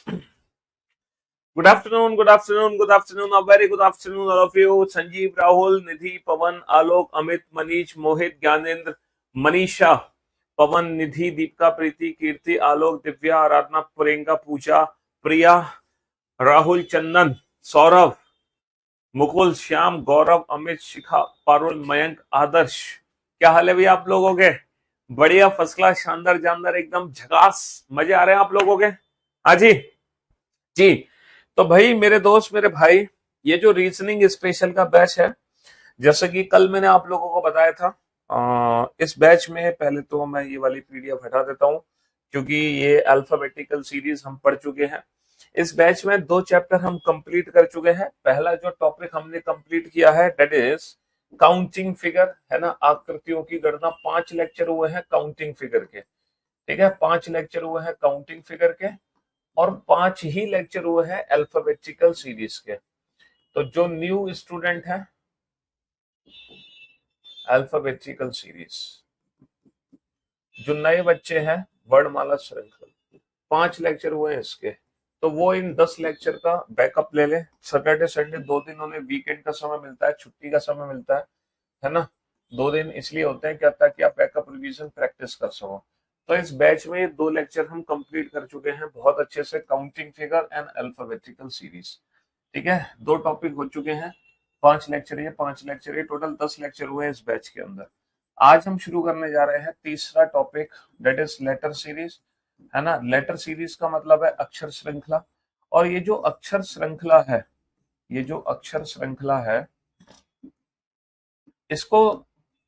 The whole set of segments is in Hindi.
Good afternoon, good afternoon, good afternoon, a very good afternoon, all of you. Sanjeev, Rahul, Nidhi, Pawan, Alok, Amit, Manish, Mohit, Gyanendra, Manisha, Pawan, Nidhi, Deepika, Preeti, Kirti, Alok, Divya, Aradhana, Purenga, Pooja, Priya, Rahul, Chandan, Saurav, Mukul, Shyam, गौरव, अमित, शिखा, पारुल, मयंक, आदर्श। क्या हाल है भैया आप लोगों के? बढ़िया, फर्स्ट क्लास, शानदार, जानदार, एकदम झकास। मजे आ रहे हैं आप लोगों के? हाँ जी जी। तो भाई मेरे दोस्त, मेरे भाई, ये जो रीजनिंग स्पेशल का बैच है, जैसे कि कल मैंने आप लोगों को बताया था, इस बैच में पहले तो मैं ये वाली पीडीएफ हटा देता हूं, क्योंकि ये अल्फाबेटिकल सीरीज हम पढ़ चुके हैं। इस बैच में 2 चैप्टर हम कंप्लीट कर चुके हैं। पहला जो टॉपिक हमने कंप्लीट किया है दैट इज काउंटिंग फिगर, है ना, आकृतियों की गणना। 5 लेक्चर हुए हैं काउंटिंग फिगर के, ठीक है, 5 लेक्चर हुए हैं काउंटिंग फिगर के, और 5 ही लेक्चर हुए हैं अल्फाबेटिकल सीरीज के। तो जो न्यू स्टूडेंट है, अल्फाबेटिकल सीरीज, जो नए बच्चे हैं, वर्णमाला श्रृंखला, 5 लेक्चर हुए हैं इसके। तो वो इन 10 लेक्चर का बैकअप ले ले। सैटरडे संडे 2 दिन उन्हें वीकेंड का समय मिलता है, छुट्टी का समय मिलता है ना। 2 दिन इसलिए होते हैं क्या, ताकि आप बैकअप रिवीजन प्रैक्टिस कर सको। तो इस बैच में ये 2 लेक्चर हम कंप्लीट कर चुके हैं बहुत अच्छे से, counting figure and alphabetical series. ठीक है, 2 टॉपिक हो चुके हैं, 5 लेक्चर, ये 5 लेक्चर, ये टोटल 10 लेक्चर हुए हैं इस बैच के अंदर। आज हम शुरू करने जा रहे हैं तीसरा topic, that is letter series, है ना। लेटर सीरीज का मतलब है अक्षर श्रृंखला। और ये जो अक्षर श्रृंखला है, ये जो अक्षर श्रृंखला है, इसको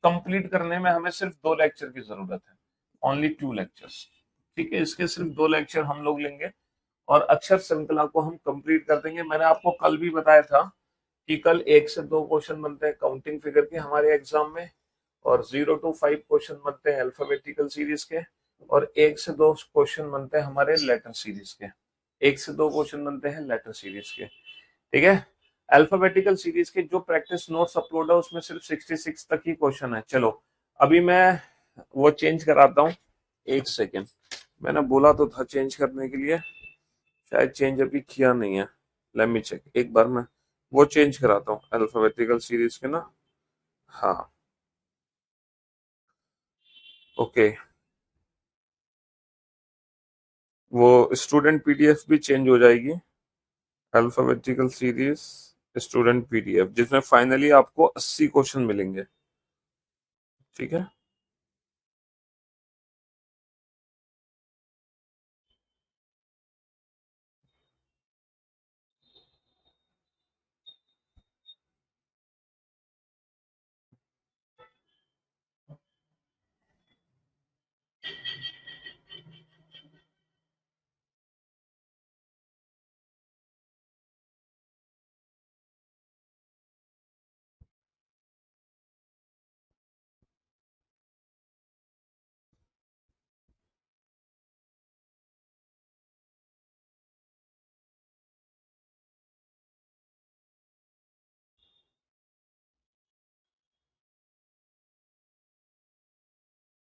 कंप्लीट करने में हमें सिर्फ 2 लेक्चर की जरूरत है, ओनली 2 लेक्चर्स। ठीक है, इसके सिर्फ 2 लेक्चर हम लोग लेंगे और अक्षर श्रृंखला को हम कंप्लीट कर देंगे। मैंने आपको कल भी बताया था कि कल 1 से 2 क्वेश्चन बनते हैं काउंटिंग फिगर के हमारे एग्जाम में, और 0 to 5 क्वेश्चन बनते हैं अल्फाबेटिकल सीरीज के, और 1 से 2 क्वेश्चन बनते हैं हमारे लेटर सीरीज के। 1 से 2 क्वेश्चन बनते हैं लेटर सीरीज के, ठीक है। अल्फाबेटिकल सीरीज के जो प्रैक्टिस नोट्स अपलोड है उसमें सिर्फ 66 तक ही क्वेश्चन है। चलो, अभी मैं वो चेंज कराता हूँ, 1 सेकेंड। मैंने बोला तो था चेंज करने के लिए, शायद चेंज अभी किया नहीं है। लेट मी चेक, एक बार मैं वो चेंज कराता हूँ अल्फाबेटिकल सीरीज के ना। हाँ, ओके, वो स्टूडेंट पीडीएफ भी चेंज हो जाएगी, अल्फाबेटिकल सीरीज स्टूडेंट पीडीएफ, जिसमें फाइनली आपको 80 क्वेश्चन मिलेंगे, ठीक है।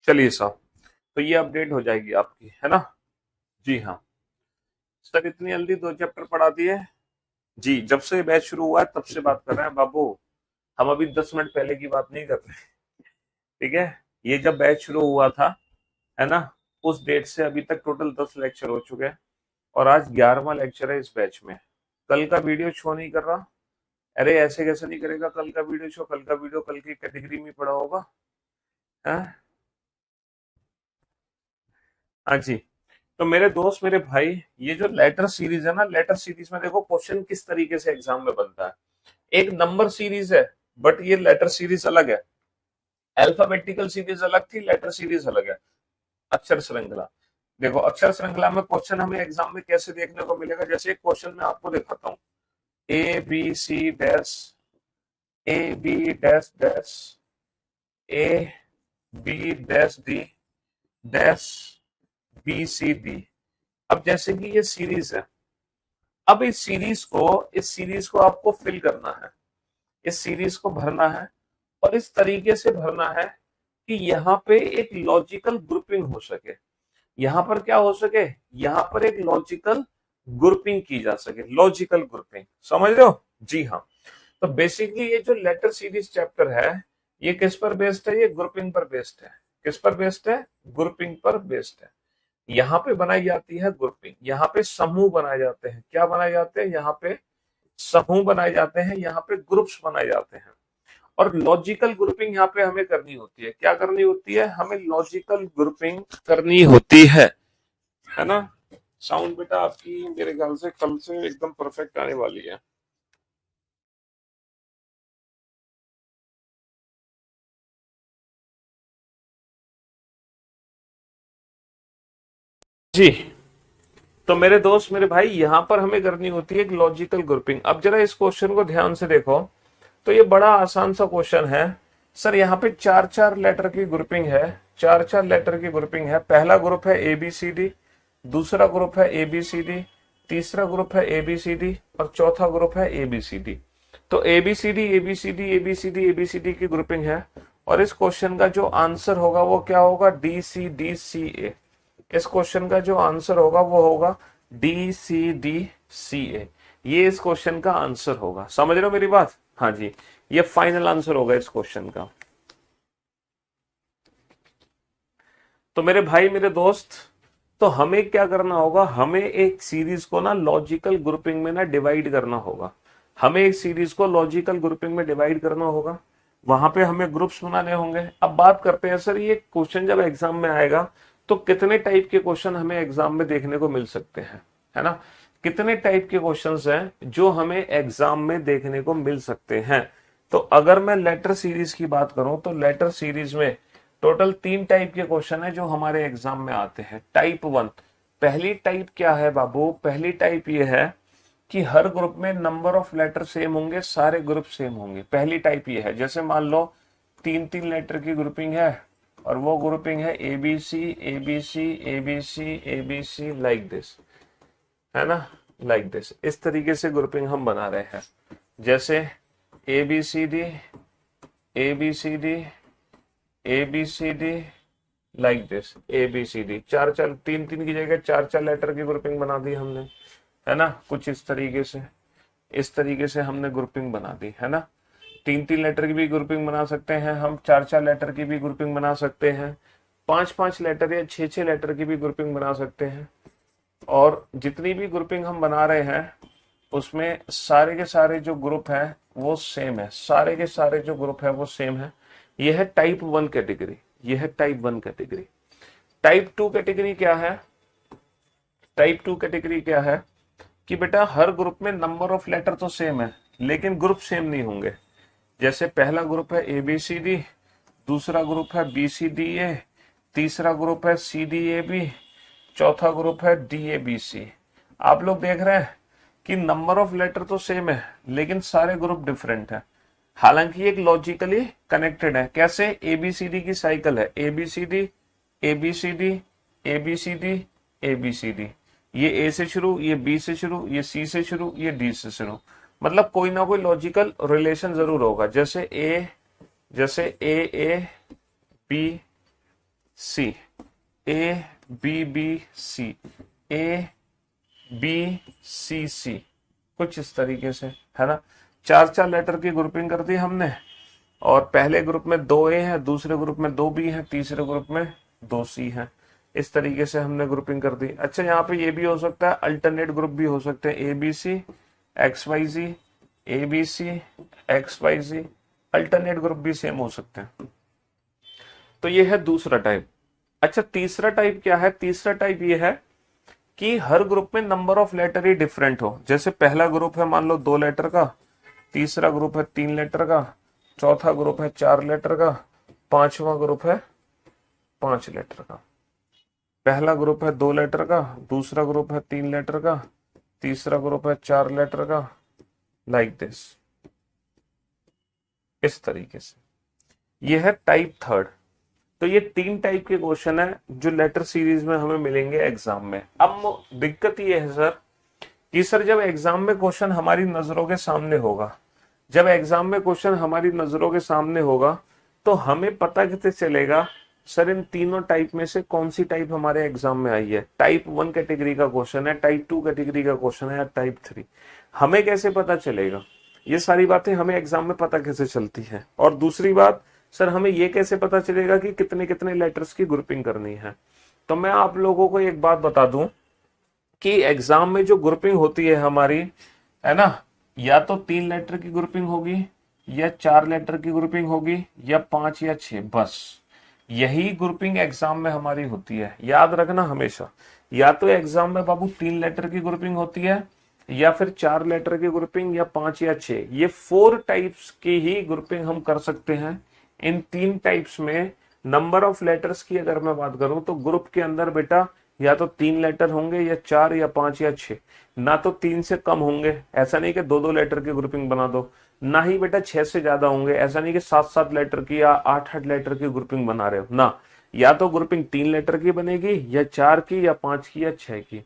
चलिए साहब, तो ये अपडेट हो जाएगी आपकी, है ना। जी हाँ, सर इतनी जल्दी 2 चैप्टर पढ़ा दिए? जी, जब से बैच शुरू हुआ है तब से बात कर रहे हैं बाबू, हम अभी 10 मिनट पहले की बात नहीं कर रहे, ठीक है। ये जब बैच शुरू हुआ था, है ना, उस डेट से अभी तक टोटल 10 लेक्चर हो चुके हैं, और आज 11वां लेक्चर है इस बैच में। कल का वीडियो शो नहीं कर रहा? अरे ऐसे कैसे नहीं करेगा कल का वीडियो शो? कल का वीडियो कल की कैटेगरी में पड़ा होगा, है। हाँ जी। तो मेरे दोस्त, मेरे भाई, ये जो लेटर सीरीज है ना, लेटर सीरीज में देखो क्वेश्चन किस तरीके से एग्जाम में बनता है। एक नंबर सीरीज है, बट ये लेटर सीरीज अलग है। अल्फाबेटिकल सीरीज अलग थी, लेटर सीरीज अलग है। अक्षर श्रृंखला, देखो अक्षर श्रृंखला में क्वेश्चन हमें एग्जाम में कैसे देखने को मिलेगा, जैसे एक क्वेश्चन मैं आपको दिखाता हूँ, A B C dash, A B dash dash, A B dash D dash, B C D. अब जैसे कि ये सीरीज है, अब इस सीरीज को आपको फिल करना है, इस सीरीज को भरना है, और इस तरीके से भरना है कि यहाँ पे एक लॉजिकल ग्रुपिंग हो सके। यहाँ पर क्या हो सके, यहाँ पर एक लॉजिकल ग्रुपिंग की जा सके, लॉजिकल ग्रुपिंग, समझ रहे हो? जी हाँ। तो बेसिकली ये जो लेटर सीरीज चैप्टर है, ये किस पर बेस्ड है? ये ग्रुपिंग पर बेस्ड है। किस पर बेस्ड है? ग्रुपिंग पर बेस्ड है। यहाँ पे बनाई जाती है ग्रुपिंग, यहाँ पे समूह बनाए जाते हैं। क्या बनाए जाते हैं? यहाँ पे समूह बनाए जाते हैं, यहाँ पे ग्रुप्स बनाए जाते हैं। और लॉजिकल ग्रुपिंग यहाँ पे हमें करनी होती है। क्या करनी होती है? हमें लॉजिकल ग्रुपिंग करनी होती है ना? साउंड बेटा आपकी मेरे ख्याल से कल से एकदम परफेक्ट आने वाली है। जी। तो मेरे दोस्त, मेरे भाई, यहां पर हमें करनी होती है एक लॉजिकल ग्रुपिंग। अब जरा इस क्वेश्चन को ध्यान से देखो, तो ये बड़ा आसान सा क्वेश्चन है। सर यहाँ पे चार चार लेटर की ग्रुपिंग है, चार चार लेटर की ग्रुपिंग है। पहला ग्रुप है ए बी सी डी, दूसरा ग्रुप है ए बी सी डी, तीसरा ग्रुप है ए बी सी डी, और चौथा ग्रुप है ए बी सी डी। तो A B C D A B C D A B C D A B C D की ग्रुपिंग है। और इस क्वेश्चन का जो आंसर होगा वो क्या होगा? डी सी डी सी ए। इस क्वेश्चन का जो आंसर होगा वो होगा डी सी डी सी ए। ये इस क्वेश्चन का आंसर होगा। समझ रहे हो मेरी बात? हाँ जी, ये फाइनल आंसर होगा इस क्वेश्चन का। तो मेरे भाई, मेरे दोस्त, तो हमें क्या करना होगा? हमें एक सीरीज को ना लॉजिकल ग्रुपिंग में ना डिवाइड करना होगा। हमें एक सीरीज को लॉजिकल ग्रुपिंग में डिवाइड करना होगा, वहां पे हमें ग्रुप्स बनाने होंगे। अब बात करते हैं, सर ये क्वेश्चन जब एग्जाम में आएगा तो कितने टाइप के क्वेश्चन हमें एग्जाम में देखने को मिल सकते हैं, है ना? कितने टाइप के क्वेश्चंस हैं जो हमें एग्जाम में देखने को मिल सकते हैं? तो अगर मैं लेटर सीरीज की बात करूं तो लेटर सीरीज में टोटल 3 टाइप के क्वेश्चन है जो हमारे एग्जाम में आते हैं। टाइप 1, पहली टाइप क्या है बाबू? पहली टाइप ये है कि हर ग्रुप में नंबर ऑफ लेटर सेम होंगे, सारे ग्रुप सेम होंगे। पहली टाइप ये है। जैसे मान लो 3-3 लेटर की ग्रुपिंग है, और वो ग्रुपिंग है A B C A B C A B C A B C, like this, है ना? लाइक दिस, इस तरीके से ग्रुपिंग हम बना रहे हैं। जैसे A B C D A B C D A B C D, like this, A B C D. चार चार, 3-3 की जगह 4-4 लेटर की ग्रुपिंग बना दी हमने, है ना? कुछ इस तरीके से, इस तरीके से हमने ग्रुपिंग बना दी, है ना? 3-3 लेटर की भी ग्रुपिंग बना सकते हैं हम, 4-4 लेटर की भी ग्रुपिंग बना सकते हैं, 5-5 लेटर या 6-6 लेटर की भी ग्रुपिंग बना सकते हैं। और जितनी भी ग्रुपिंग हम बना रहे हैं उसमें सारे के सारे जो ग्रुप है वो सेम है, सारे के सारे जो ग्रुप है वो सेम है। यह है टाइप 1 कैटेगरी, यह है टाइप 1 कैटेगरी। टाइप 2 कैटेगरी क्या है? टाइप 2 कैटेगरी क्या है कि बेटा हर ग्रुप में नंबर ऑफ लेटर तो सेम है लेकिन ग्रुप सेम नहीं होंगे। जैसे पहला ग्रुप है ए बी सी डी, दूसरा ग्रुप है बी सी डी ए, तीसरा ग्रुप है सी डी ए बी, चौथा ग्रुप है डी ए बी सी। आप लोग देख रहे हैं कि नंबर ऑफ लेटर तो सेम है लेकिन सारे ग्रुप डिफरेंट है। हालांकि एक लॉजिकली कनेक्टेड है। कैसे? एबीसीडी की साइकिल है, एबीसीडी एबीसीडी एबीसीडी एबीसीडी। ये ए से शुरू, ये बी से शुरू, ये सी से शुरू, ये डी से शुरू। मतलब कोई ना कोई लॉजिकल रिलेशन जरूर होगा। जैसे A B C, A B B C, A B C C, कुछ इस तरीके से, है ना? 4-4 लेटर की ग्रुपिंग कर दी हमने, और पहले ग्रुप में 2 ए है, दूसरे ग्रुप में 2 बी है, तीसरे ग्रुप में 2 सी है। इस तरीके से हमने ग्रुपिंग कर दी। अच्छा, यहाँ पे ये भी हो सकता है, अल्टरनेट ग्रुप भी हो सकते हैं, A B C X Y Z, A B C X Y Z, alternate group भी सेम हो सकते हैं। तो ये है दूसरा टाइप। अच्छा, तीसरा टाइप क्या है? तीसरा टाइप ये है कि हर ग्रुप में नंबर ऑफ लेटर ही डिफरेंट हो। जैसे पहला ग्रुप है मान लो 2 लेटर का, तीसरा ग्रुप है 3 लेटर का, चौथा ग्रुप है 4 लेटर का, पांचवा ग्रुप है 5 लेटर का। पहला ग्रुप है 2 लेटर का, दूसरा ग्रुप है 3 लेटर का, तीसरा ग्रुप है 4 लेटर का, लाइक दिस, इस तरीके से। यह है टाइप 3। तो ये 3 टाइप के क्वेश्चन है जो लेटर सीरीज में हमें मिलेंगे एग्जाम में। अब दिक्कत ये है सर कि सर जब एग्जाम में क्वेश्चन हमारी नजरों के सामने होगा, जब एग्जाम में क्वेश्चन हमारी नजरों के सामने होगा तो हमें पता कैसे चलेगा सर इन तीनों टाइप में से कौन सी टाइप हमारे एग्जाम में आई है? टाइप 1 कैटेगरी का क्वेश्चन है, टाइप 2 कैटेगरी का क्वेश्चन है या टाइप 3? हमें कैसे पता चलेगा? ये सारी बातें हमें एग्जाम में पता कैसे चलती है? और दूसरी बात, सर हमें ये कैसे पता चलेगा कि कितने कितने लेटर्स की ग्रुपिंग करनी है? तो मैं आप लोगों को एक बात बता दूं कि एग्जाम में जो ग्रुपिंग होती है हमारी, है ना, या तो 3 लेटर की ग्रुपिंग होगी, या 4 लेटर की ग्रुपिंग होगी, या 5 या 6, बस यही ग्रुपिंग एग्जाम में हमारी होती है। याद रखना हमेशा, या तो एग्जाम में बाबू 3 लेटर की ग्रुपिंग होती है, या फिर 4 लेटर की ग्रुपिंग, या 5 या 6, ये 4 टाइप्स की ही ग्रुपिंग हम कर सकते हैं। इन 3 टाइप्स में नंबर ऑफ लेटर्स की अगर मैं बात करूं तो ग्रुप के अंदर बेटा या तो 3 लेटर होंगे, या 4 या 5 या 6, ना तो 3 से कम होंगे, ऐसा नहीं कि 2-2 लेटर की ग्रुपिंग बना दो, ना ही बेटा 6 से ज्यादा होंगे, ऐसा नहीं कि 7-7 लेटर की या 8-8 लेटर की ग्रुपिंग बना रहे हो ना। या तो ग्रुपिंग 3 लेटर की बनेगी, या 4 की, या 5 की, या 6 की।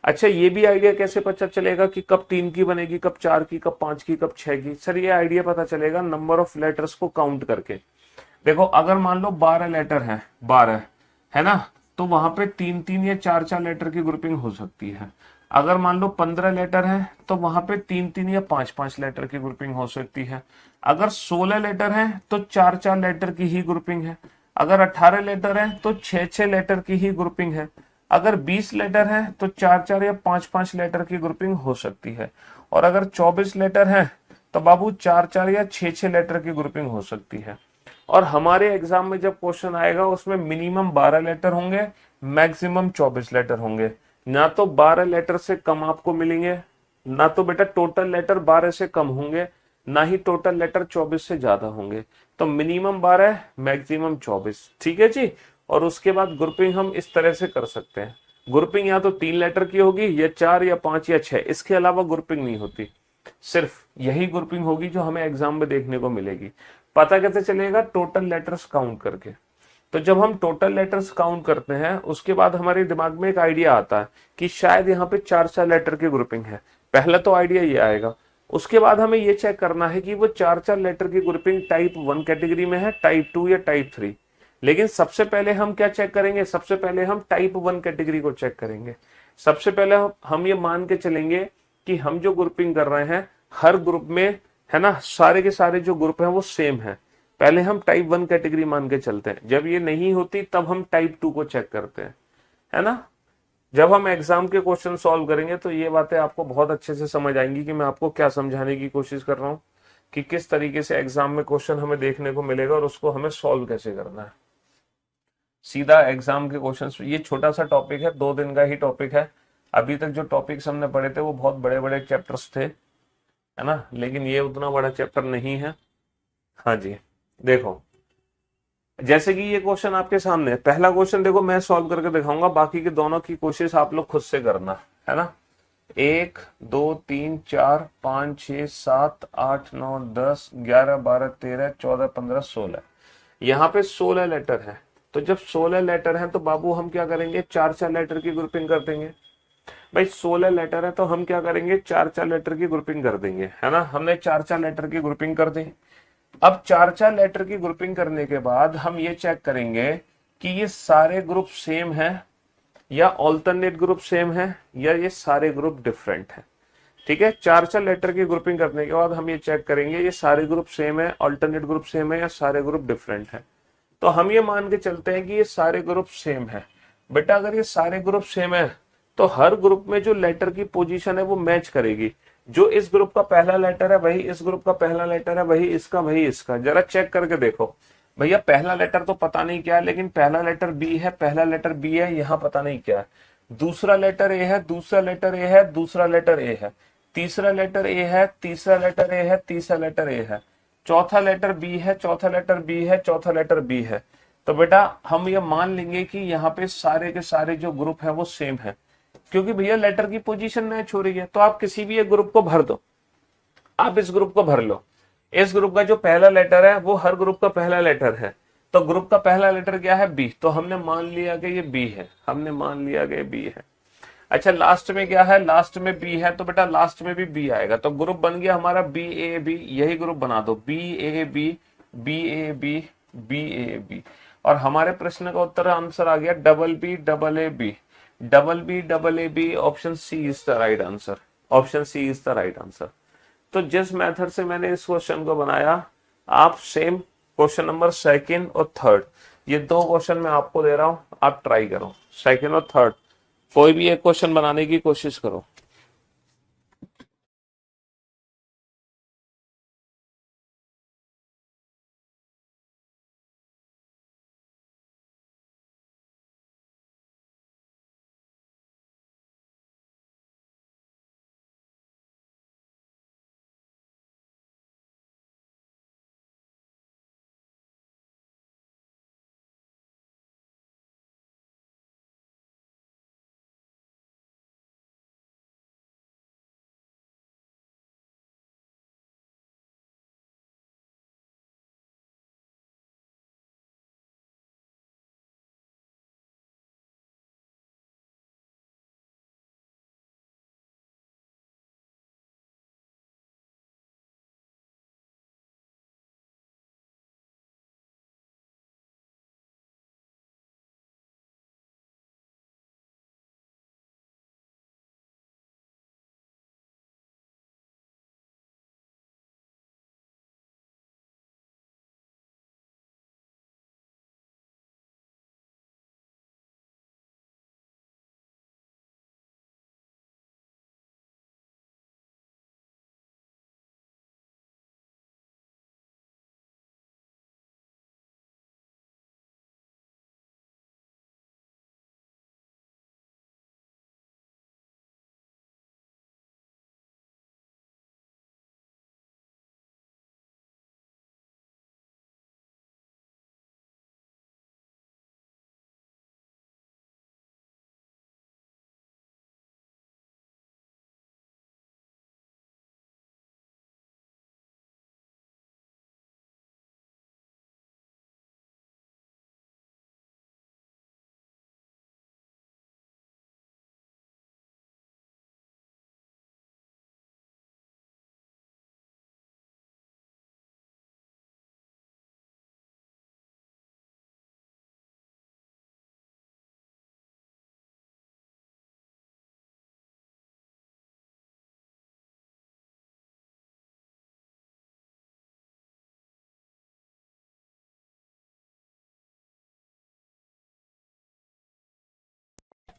अच्छा, ये भी आइडिया कैसे पता चलेगा कि कब 3 की बनेगी, कब 4 की, कब 5 की, कब 6 की? सर ये आइडिया पता चलेगा नंबर ऑफ लेटर्स को काउंट करके। देखो अगर मान लो 12 लेटर है, 12 है ना, तो वहां पे 3-3 या 4-4 लेटर की ग्रुपिंग हो सकती है। अगर मान लो 15 लेटर है तो वहां पे 3-3 या 5-5 लेटर की ग्रुपिंग हो सकती है। अगर 16 लेटर है तो 4-4 लेटर की ही ग्रुपिंग है। अगर 18 लेटर है तो 6-6 लेटर की ही ग्रुपिंग है। अगर 20 लेटर है तो 4-4 या 5-5 लेटर की ग्रुपिंग हो सकती है। और अगर 24 लेटर है तो बाबू 4-4 या 6-6 लेटर की ग्रुपिंग हो सकती है। और हमारे एग्जाम में जब क्वेश्चन आएगा उसमें मिनिमम 12 लेटर होंगे, मैक्सिमम 24 लेटर होंगे। ना तो 12 लेटर से कम आपको मिलेंगे, ना तो बेटा टोटल लेटर 12 से कम होंगे, ना ही टोटल लेटर 24 से ज्यादा होंगे। तो मिनिमम 12, मैक्सिमम 24, ठीक है जी। और उसके बाद ग्रुपिंग हम इस तरह से कर सकते हैं, ग्रुपिंग या तो 3 लेटर की होगी, या 4 या 5 या 6, इसके अलावा ग्रुपिंग नहीं होती। सिर्फ यही ग्रुपिंग होगी जो हमें एग्जाम में देखने को मिलेगी। पता कैसे चलेगा? टोटल लेटर्स काउंट करके। तो जब हम टोटल लेटर्स काउंट करते हैं उसके बाद हमारे दिमाग में एक आइडिया आता है कि शायद यहाँ पे 4-4 लेटर की ग्रुपिंग है। पहला तो आइडिया ये आएगा। उसके बाद हमें ये चेक करना है कि वो 4-4 लेटर की ग्रुपिंग टाइप 1 कैटेगरी में है, टाइप 2 या टाइप 3। लेकिन सबसे पहले हम क्या चेक करेंगे? सबसे पहले हम टाइप 1 कैटेगरी को चेक करेंगे। सबसे पहले हम ये मान के चलेंगे कि हम जो ग्रुपिंग कर रहे हैं हर ग्रुप में, है ना, सारे के सारे जो ग्रुप हैं वो सेम है। पहले हम टाइप 1 कैटेगरी मान के चलते हैं। जब ये नहीं होती तब हम टाइप 2 को चेक करते हैं, है ना। जब हम एग्जाम के क्वेश्चन सॉल्व करेंगे तो ये बातें आपको बहुत अच्छे से समझ आएंगी कि मैं आपको क्या समझाने की कोशिश कर रहा हूँ, कि किस तरीके से एग्जाम में क्वेश्चन हमें देखने को मिलेगा और उसको हमें सॉल्व कैसे करना है। सीधा एग्जाम के क्वेश्चन, ये छोटा सा टॉपिक है, 2 दिन का ही टॉपिक है। अभी तक जो टॉपिक्स हमने पढ़े थे वो बहुत बड़े बड़े चैप्टर्स थे, है ना, लेकिन ये उतना बड़ा चैप्टर नहीं है। हाँ जी, देखो जैसे कि ये क्वेश्चन आपके सामने है, पहला क्वेश्चन देखो मैं सॉल्व करके दिखाऊंगा, बाकी के दोनों की कोशिश आप लोग खुद से करना, है ना। 1 2 3 4 5 6 7 8 9 10 11 12 13 14 15 16, यहाँ पे 16 लेटर है। तो जब 16 लेटर है तो बाबू हम क्या करेंगे? 4-4 लेटर की ग्रुपिंग कर देंगे। भाई 16 लेटर है तो हम क्या करेंगे? 4-4 लेटर की ग्रुपिंग कर देंगे, है ना। हमने 4-4 लेटर की ग्रुपिंग कर दी। अब 4-4 लेटर की ग्रुपिंग करने के बाद हम ये चेक करेंगे कि ये सारे ग्रुप सेम है, या ऑल्टरनेट ग्रुप सेम है, या ये सारे ग्रुप डिफरेंट है। ठीक है, 4-4 लेटर की ग्रुपिंग करने के बाद हम ये चेक करेंगे ये सारे ग्रुप सेम है, ऑल्टरनेट ग्रुप सेम है, या सारे ग्रुप डिफरेंट है। तो हम ये मान के चलते हैं कि ये सारे ग्रुप सेम है। बेटा अगर ये सारे ग्रुप सेम है तो हर ग्रुप में जो लेटर की पोजीशन है वो मैच करेगी। जो इस ग्रुप का पहला लेटर है वही इस ग्रुप का पहला लेटर है, वही इसका वही इसका। जरा चेक करके देखो भैया, पहला लेटर तो पता नहीं क्या है, लेकिन पहला लेटर बी है, पहला लेटर बी है, यहाँ पता नहीं क्या है। दूसरा लेटर ए है, दूसरा लेटर ए है, दूसरा लेटर ए है, तीसरा लेटर ए है, तीसरा लेटर ए है, तीसरा लेटर ए है, चौथा लेटर बी है, चौथा लेटर बी है, चौथा लेटर बी है। तो बेटा हम ये मान लेंगे कि यहाँ पे सारे के सारे जो ग्रुप है वो सेम है, क्योंकि भैया लेटर की पोजीशन मैच हो रही है। तो आप किसी भी एक ग्रुप को भर दो, आप इस ग्रुप को भर लो। इस ग्रुप का जो पहला लेटर है वो हर ग्रुप का पहला लेटर है, तो ग्रुप का पहला लेटर क्या है? बी। तो हमने मान लिया कि ये बी है, हमने मान लिया कि बी है। अच्छा लास्ट में क्या है? लास्ट में बी है, तो बेटा लास्ट में भी बी आएगा। तो ग्रुप बन गया हमारा बी ए बी, यही ग्रुप बना दो, B A B, B A B, B A B. और हमारे प्रश्न का उत्तर आंसर आ गया double B double A B, double B double A B, option C is the right answer, option C is the right answer. तो जिस मेथड से मैंने इस क्वेश्चन को बनाया, आप सेम क्वेश्चन नंबर सेकंड और थर्ड, ये दो क्वेश्चन मैं आपको दे रहा हूं, आप ट्राई करो, सेकंड और थर्ड कोई भी एक क्वेश्चन बनाने की कोशिश करो।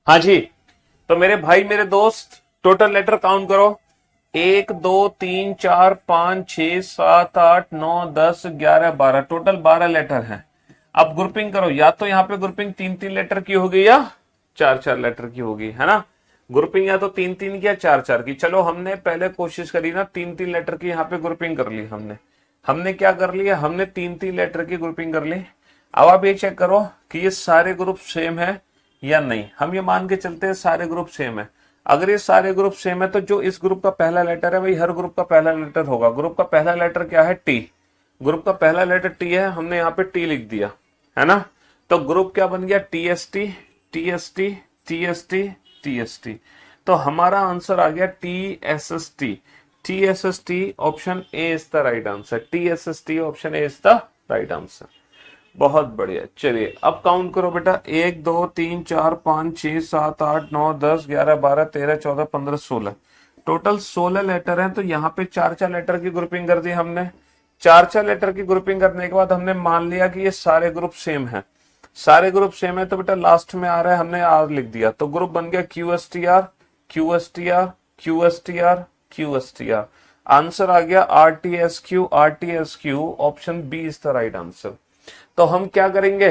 हाँ जी, तो मेरे भाई मेरे दोस्त, टोटल लेटर काउंट करो, 1 2 3 4 5 6 7 8 9 10 11 12, टोटल 12 लेटर हैं। अब ग्रुपिंग करो, या तो यहाँ पे ग्रुपिंग 3 3 लेटर की होगी या 4 4 लेटर की होगी, है ना। ग्रुपिंग या तो 3 3 की या 4 4 की। चलो हमने पहले कोशिश करी ना 3 3 लेटर की, यहाँ पे ग्रुपिंग कर ली हमने। हमने क्या कर लिया, हमने 3 3 लेटर की ग्रुपिंग कर ली। अब आप ये चेक करो कि ये सारे ग्रुप सेम है या नहीं। हम ये मान के चलते हैं सारे ग्रुप सेम है। अगर ये सारे ग्रुप सेम है तो जो इस ग्रुप का पहला लेटर है वही हर ग्रुप का पहला लेटर होगा। ग्रुप का पहला लेटर क्या है, टी। ग्रुप का पहला लेटर टी है, हमने यहाँ पे टी लिख दिया, है ना। तो ग्रुप क्या बन गया, T S T, T S T, T S T, T S T. तो हमारा आंसर आ गया T S S T, T S S T, option A is the right answer. T S S T, option A is the right answer. बहुत बढ़िया। चलिए अब काउंट करो बेटा, 1 2 3 4 5 6 7 8 9 10 11 12 13 14 15 16, टोटल 16 लेटर हैं। तो यहाँ पे 4 4 लेटर की ग्रुपिंग कर दी हमने। 4 4 लेटर की ग्रुपिंग करने के बाद हमने मान लिया कि ये सारे ग्रुप सेम है। सारे ग्रुप सेम है तो बेटा लास्ट में आ रहा है, हमने आर लिख दिया, तो ग्रुप बन गया Q S T R, Q S T R, Q S T R, Q S T R. Answer आ गया R T S Q, R T S Q, option B is the right answer. तो हम क्या करेंगे,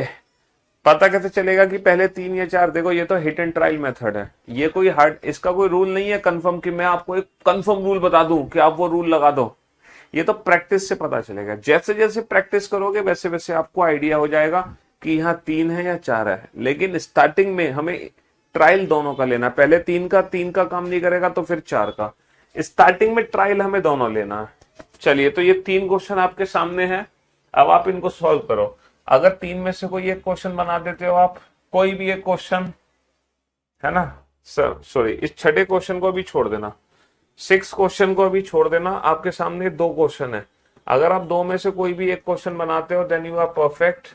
पता कैसे चलेगा कि पहले 3 या 4? देखो ये तो हिट एंड ट्रायल मेथड है, ये कोई हार्ड, इसका कोई रूल नहीं है कंफर्म कि मैं आपको एक कंफर्म रूल बता दूं कि आप वो रूल लगा दो। ये तो प्रैक्टिस से पता चलेगा। जैसे जैसे प्रैक्टिस करोगे वैसे वैसे आपको आइडिया हो जाएगा कि यहाँ 3 है या 4 है। लेकिन स्टार्टिंग में हमें ट्रायल दोनों का लेना, पहले 3 का काम नहीं करेगा तो फिर 4 का। स्टार्टिंग में ट्रायल हमें दोनों लेना है। चलिए, तो ये 3 क्वेश्चन आपके सामने है, अब आप इनको सॉल्व करो। अगर 3 में से कोई एक क्वेश्चन बना देते हो आप, कोई भी एक क्वेश्चन, है ना सर, सॉरी, इस छठे क्वेश्चन को भी छोड़ देना, 6 क्वेश्चन को भी छोड़ देना। आपके सामने 2 क्वेश्चन है, अगर आप 2 में से कोई भी एक क्वेश्चन बनाते हो देन यू आर परफेक्ट।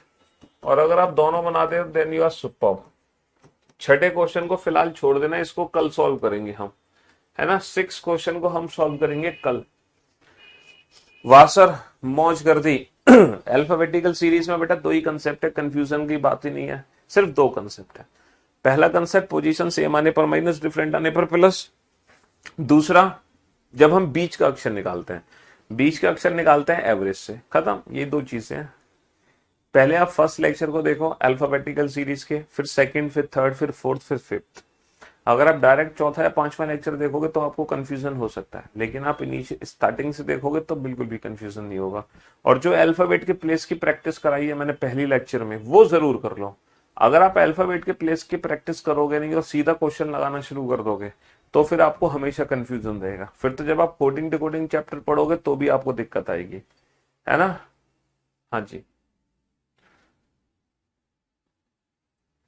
और अगर आप दोनों बना दे देन यू आर सुपर्ब। छठे क्वेश्चन को फिलहाल छोड़ देना, इसको कल सॉल्व करेंगे हम, है ना। 6 क्वेश्चन को हम सॉल्व करेंगे कल। वाह सर, मौज कर दी। अल्फाबेटिकल सीरीज में बेटा 2 ही कंसेप्ट है, कंफ्यूजन की बात ही नहीं है, सिर्फ 2 कंसेप्ट है। पहला कंसेप्ट पोजीशन सेम आने पर माइनस, डिफरेंट आने पर प्लस। दूसरा, जब हम बीच का अक्षर निकालते हैं, बीच का अक्षर निकालते हैं एवरेज से, खत्म। ये 2 चीजें हैं। पहले आप फर्स्ट लेक्चर को देखो अल्फाबेटिकल सीरीज के, फिर सेकंड, फिर थर्ड, फिर फोर्थ, फिर फिफ्थ। अगर आप डायरेक्ट चौथा या पांचवा लेक्चर देखोगे तो आपको कंफ्यूजन हो सकता है, लेकिन आप स्टार्टिंग से देखोगे तो बिल्कुल भी कंफ्यूजन नहीं होगा। और जो अल्फाबेट के प्लेस की प्रैक्टिस कराई है मैंने पहली लेक्चर में, वो जरूर कर लो। अगर आप अल्फाबेट के प्लेस की प्रैक्टिस करोगे नहीं और सीधा क्वेश्चन लगाना शुरू कर दोगे तो फिर आपको हमेशा कंफ्यूजन रहेगा। फिर तो जब आप कोडिंग डिकोडिंग चैप्टर पढ़ोगे तो भी आपको दिक्कत आएगी, है ना। हाँ जी,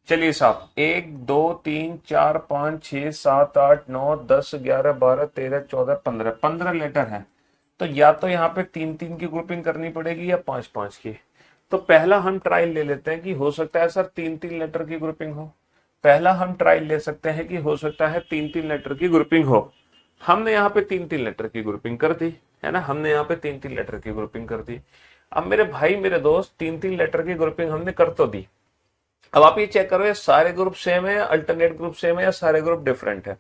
चलिए साहब, 1 2 3 4 5 6 7 8 9 10 11 12 13 14 15 लेटर है। तो या तो यहाँ पे 3 3 की ग्रुपिंग करनी पड़ेगी या 5 5 की। तो पहला हम ट्रायल ले लेते हैं कि हो सकता है सर 3 3 लेटर की ग्रुपिंग हो। पहला हम ट्रायल ले सकते हैं कि हो सकता है 3 3 लेटर की ग्रुपिंग हो। हमने यहाँ पे 3 3 लेटर की ग्रुपिंग कर दी, है ना। हमने यहाँ पे 3 3 लेटर की ग्रुपिंग कर दी। अब मेरे भाई मेरे दोस्त 3 3 लेटर की ग्रुपिंग हमने कर तो दी। अब आप ये चेक करो ये सारे ग्रुप सेम है, अल्टरनेट ग्रुप सेम है या सारे ग्रुप डिफरेंट है।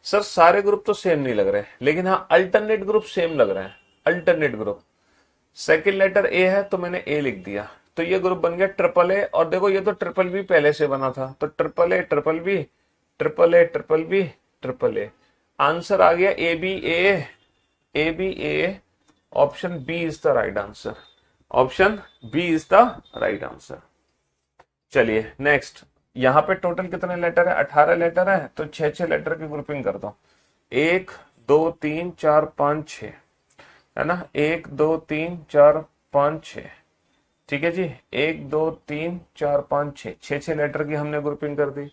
सर सारे ग्रुप तो सेम नहीं लग रहे, लेकिन हाँ अल्टरनेट ग्रुप सेम लग रहे हैं। Alternate group, second letter A है तो मैंने ए लिख दिया, तो ये ग्रुप बन गया ट्रिपल ए। और देखो ये तो ट्रिपल बी पहले से बना था, तो triple A triple B, triple A triple B, triple A. Answer आ गया A B A, A B A. Option B is the right answer. Option B is the right answer. चलिए नेक्स्ट, यहाँ पे टोटल कितने लेटर है, 18 लेटर है, तो 6 6 लेटर की ग्रुपिंग कर दो। 1 2 3 4 5 6, है ना। 1 2 3 4 5 6, ठीक है जी। 1 2 3 4 5 6, 6 6 लेटर की हमने ग्रुपिंग कर दी।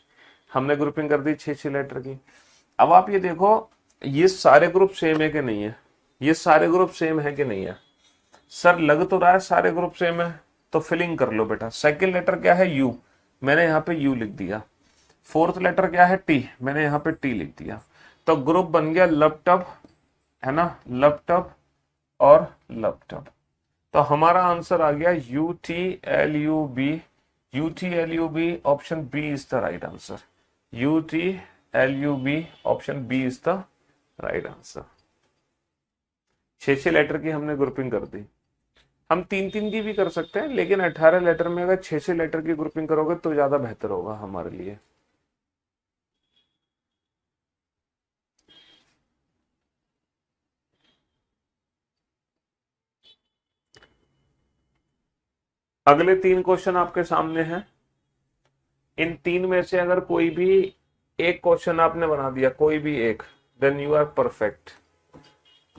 हमने ग्रुपिंग कर दी 6 6 लेटर की। अब आप ये देखो ये सारे ग्रुप सेम है कि नहीं है, ये सारे ग्रुप सेम है कि नहीं है। सर लग तो रहा है सारे ग्रुप सेम है, तो फिलिंग कर लो बेटा। सेकंड लेटर क्या है, यू, मैंने यहाँ पे यू लिख दिया। फोर्थ लेटर क्या है, टी, मैंने यहाँ पे टी लिख दिया। तो ग्रुप बन गया लपटप, है ना, लपटप और लपटप। तो हमारा आंसर आ गया U T L U B, U T L U B. Option B is the right answer. U T L U B, option B is the right answer. 6 6 letter की हमने ग्रुपिंग कर दी। हम 3 3 की भी कर सकते हैं, लेकिन 18 लेटर में अगर 6 6 लेटर की ग्रुपिंग करोगे तो ज्यादा बेहतर होगा हमारे लिए। अगले 3 क्वेश्चन आपके सामने हैं। इन 3 में से अगर कोई भी एक क्वेश्चन आपने बना दिया, कोई भी एक, देन यू आर परफेक्ट।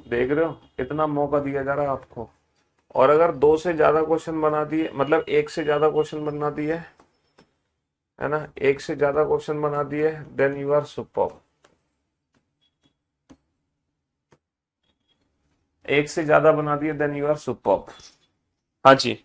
देख रहे हो, इतना मौका दिया जा रहा है आपको। और अगर 2 से ज्यादा क्वेश्चन बना दिए, मतलब 1 से ज्यादा क्वेश्चन बना दिए, है ना, 1 से ज्यादा क्वेश्चन बना दिए, देन यू आर सुपर। 1 से ज्यादा बना दिए देन यू आर सुपर। हाँ जी,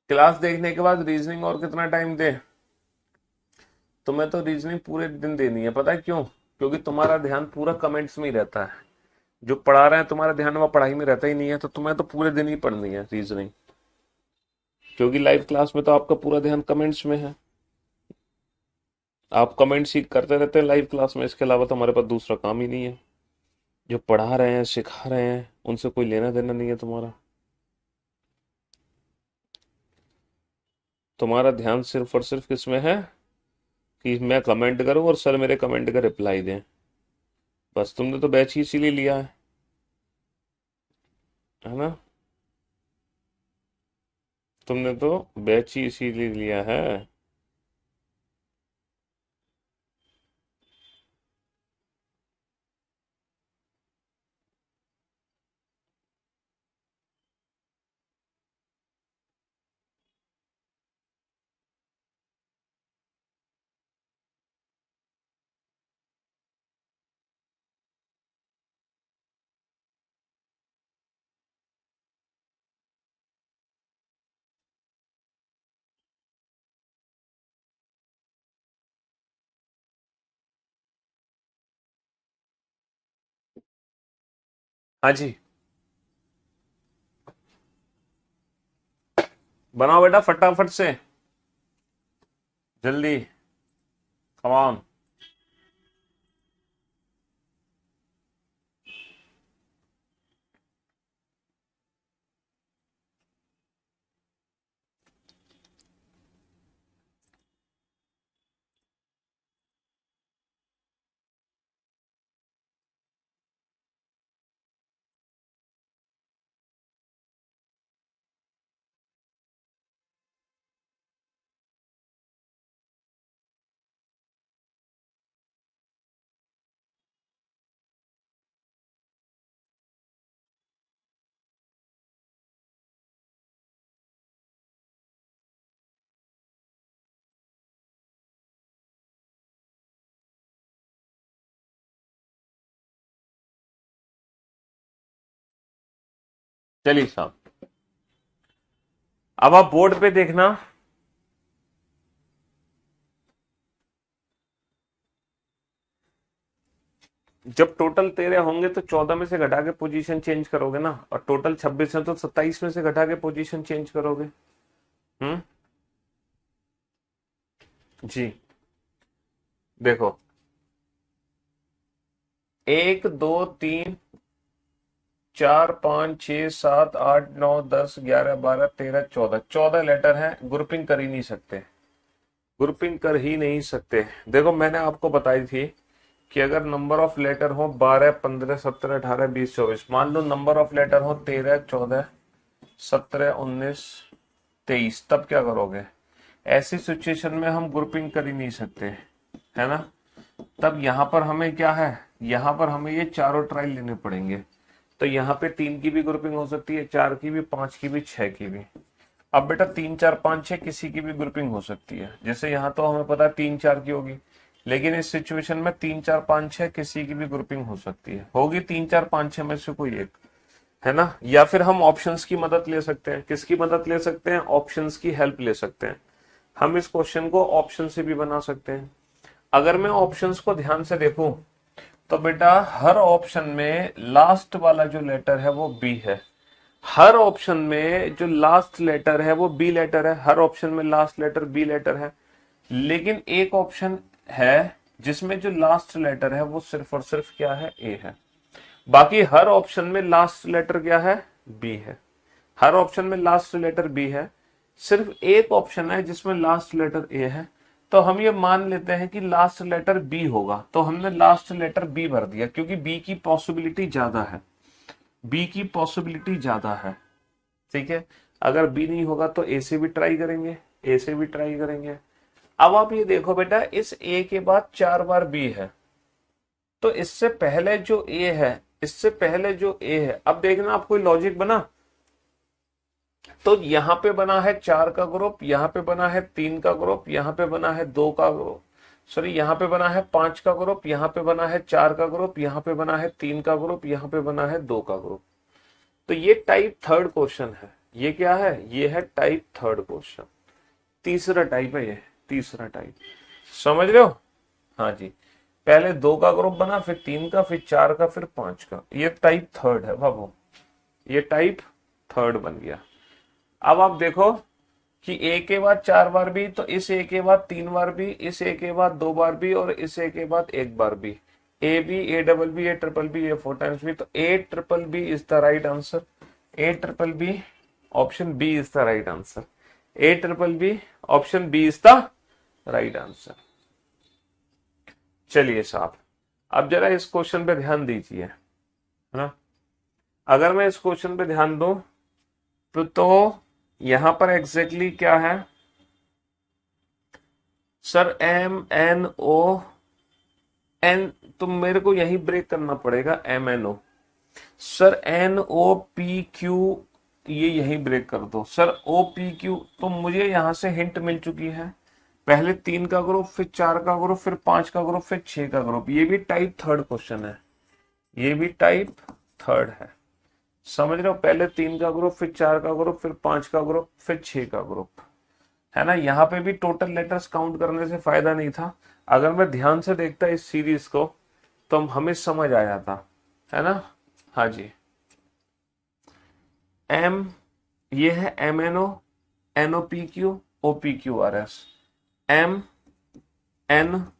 क्लास देखने के बाद रीजनिंग और कितना टाइम दे। तो मैं तो रीजनिंग पूरे दिन देनी है, पता है क्यों, क्योंकि तुम्हारा ध्यान पूरा कमेंट्स में ही रहता है। जो पढ़ा रहे हैं तुम्हारा ध्यान वह पढ़ाई में रहता ही नहीं है, तो तुम्हें तो पूरे दिन ही पढ़नी है रीजनिंग, क्योंकि लाइव क्लास में तो आपका पूरा ध्यान कमेंट्स में है। आप कमेंट्स ही करते रहते हैं लाइव क्लास में, इसके अलावा तो हमारे पास दूसरा काम ही नहीं है। जो पढ़ा रहे हैं सिखा रहे हैं उनसे कोई लेना देना नहीं है तुम्हारा। तुम्हारा ध्यान सिर्फ और सिर्फ किसमें है कि मैं कमेंट करूं और सर मेरे कमेंट का रिप्लाई दें। बस तुमने तो बैच ही इसीलिए लिया है ना। तुमने तो बैच ही इसीलिए लिया है। हाँ जी, बनाओ बेटा फटाफट से, जल्दी, कम ऑन। चलिए साहब, अब आप बोर्ड पे देखना। जब टोटल 13 होंगे तो 14 में से घटा के पोजीशन चेंज करोगे ना, और टोटल 26 है तो 27 में से घटा के पोजीशन चेंज करोगे। जी, देखो, 1 2 3 4 5 6 7 8 9 10 11 12 13 14, 14 लेटर हैं, ग्रुपिंग कर ही नहीं सकते, ग्रुपिंग कर ही नहीं सकते। देखो मैंने आपको बताई थी कि अगर नंबर ऑफ लेटर हो 12 15 17 18 20 24, मान लो नंबर ऑफ लेटर हो 13 14 17 19 23, तब क्या करोगे? ऐसी सिचुएशन में हम ग्रुपिंग कर ही नहीं सकते, है ना। तब यहां पर हमें क्या है, यहां पर हमें ये चारों ट्रायल लेने पड़ेंगे। तो यहाँ पे 3 की भी ग्रुपिंग हो सकती है, 4 की भी, 5 की भी, 6 की भी। अब बेटा 3 4 5 6 किसी की भी ग्रुपिंग हो सकती है, जैसे यहाँ तो हमें पता है 3 4 की होगी, लेकिन इस सिचुएशन में 3 4 5 6 किसी की भी ग्रुपिंग हो सकती है, होगी 3 4 5 6 में से कोई एक, है ना। या फिर हम ऑप्शंस की मदद ले सकते हैं। किसकी मदद ले सकते हैं? ऑप्शंस की हेल्प ले सकते हैं। हम इस क्वेश्चन को ऑप्शन से भी बना सकते हैं। अगर मैं ऑप्शंस को ध्यान से देखूं तो बेटा हर ऑप्शन में लास्ट वाला जो लेटर है वो बी है, हर ऑप्शन में जो लास्ट लेटर है वो बी लेटर है, हर ऑप्शन में लास्ट लेटर बी लेटर है। लेकिन एक ऑप्शन है जिसमें जो लास्ट लेटर है वो सिर्फ और सिर्फ क्या है? ए है। बाकी हर ऑप्शन में लास्ट लेटर क्या है? बी है। हर ऑप्शन में लास्ट लेटर बी है, सिर्फ एक ऑप्शन है जिसमें लास्ट लेटर ए है। तो हम ये मान लेते हैं कि लास्ट लेटर बी होगा, तो हमने लास्ट लेटर बी भर दिया क्योंकि बी की पॉसिबिलिटी ज्यादा है, बी की पॉसिबिलिटी ज्यादा है। ठीक है, अगर बी नहीं होगा तो ए से भी ट्राई करेंगे, ए से भी ट्राई करेंगे। अब आप ये देखो बेटा, इस ए के बाद 4 बार बी है, तो इससे पहले जो ए है, इससे पहले जो ए है, अब देखना आप कोई लॉजिक बना, तो यहां पे बना है 4 का ग्रुप, यहां पे बना है 3 का ग्रुप, यहां पे बना है 2 का ग्रुप, सॉरी यहां पे बना है 5 का ग्रुप, यहां पे बना है 4 का ग्रुप, यहां पे बना है 3 का ग्रुप, यहां पे बना है 2 का ग्रुप। तो ये टाइप थर्ड क्वेश्चन है। ये क्या है? ये है टाइप थर्ड क्वेश्चन, तीसरा टाइप है ये, तीसरा टाइप। समझ रहे हो? हाँ जी, पहले 2 का ग्रुप बना, फिर 3 का, फिर 4 का, फिर 5 का, ये टाइप थर्ड है बाबू, ये टाइप थर्ड बन गया। अब आप देखो कि ए के बाद 4 बार भी, तो इस ए के बाद 3 बार भी, इस ए के बाद 2 बार भी, और इस ए के बाद 1 बार भी। A B, A double B, A triple B, ए 4 टाइम्स बी, तो A triple B is the right answer. A triple B, option B is the right answer. A triple B, option B is the right answer. चलिए साहब, अब जरा इस क्वेश्चन पे ध्यान दीजिए, है ना। अगर मैं इस क्वेश्चन पे ध्यान दूं तो यहां पर एग्जैक्टली क्या है सर, MNO, तो मेरे को यही ब्रेक करना पड़ेगा, MNO। सर NOPQ, ये यही ब्रेक कर दो सर, OPQ। तो मुझे यहां से हिंट मिल चुकी है, पहले 3 का ग्रुप, फिर 4 का ग्रुप, फिर 5 का ग्रुप, फिर 6 का ग्रुप। ये भी टाइप थर्ड क्वेश्चन है, ये भी टाइप थर्ड है। समझ रहे हो, पहले 3 का ग्रुप, फिर 4 का ग्रुप, फिर 5 का ग्रुप, फिर 6 का ग्रुप, है ना। यहाँ पे भी टोटल लेटर्स काउंट करने से फायदा नहीं था, अगर मैं ध्यान से देखता इस सीरीज को तो हमें समझ आ जाता, है ना। हाँ जी, एम, ये है MNO, NOPQ, OPQRS, MNO।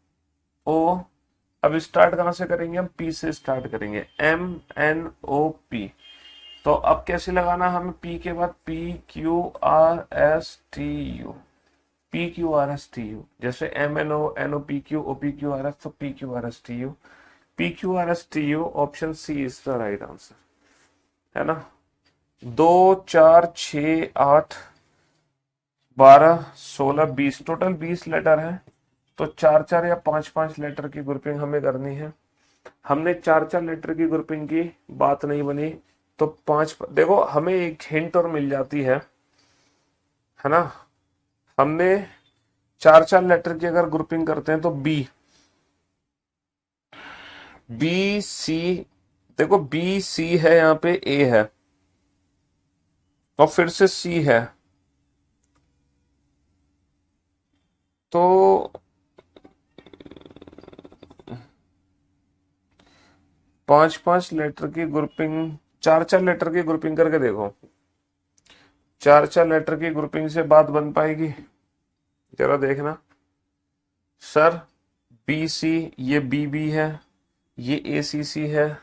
अब स्टार्ट कहां से करेंगे, हम P से स्टार्ट करेंगे, MNOP। तो अब कैसे लगाना हमें, P के बाद PQRSTU, PQRSTU, जैसे MNO, NOPQ, OPQRS, तो PQRSTU, PQRSTU, option C is the right answer, है ना। 2, 4, 6, 8, 12, 16, 20, टोटल 20 लेटर है। तो 4-4 या 5-5 लेटर की ग्रुपिंग हमें करनी है। हमने 4-4 लेटर की ग्रुपिंग की, बात नहीं बनी, तो 5, देखो हमें एक हिंट और मिल जाती है ना। हमने 4-4 लेटर की अगर ग्रुपिंग करते हैं तो बी सी, देखो BC है, यहाँ पे A है और फिर से C है, तो 5-5 लेटर की ग्रुपिंग, 4-4 लेटर की ग्रुपिंग करके देखो, 4-4 लेटर की ग्रुपिंग से बात बन पाएगी, जरा देखना। सर BC, ये BB है, ये ACC है,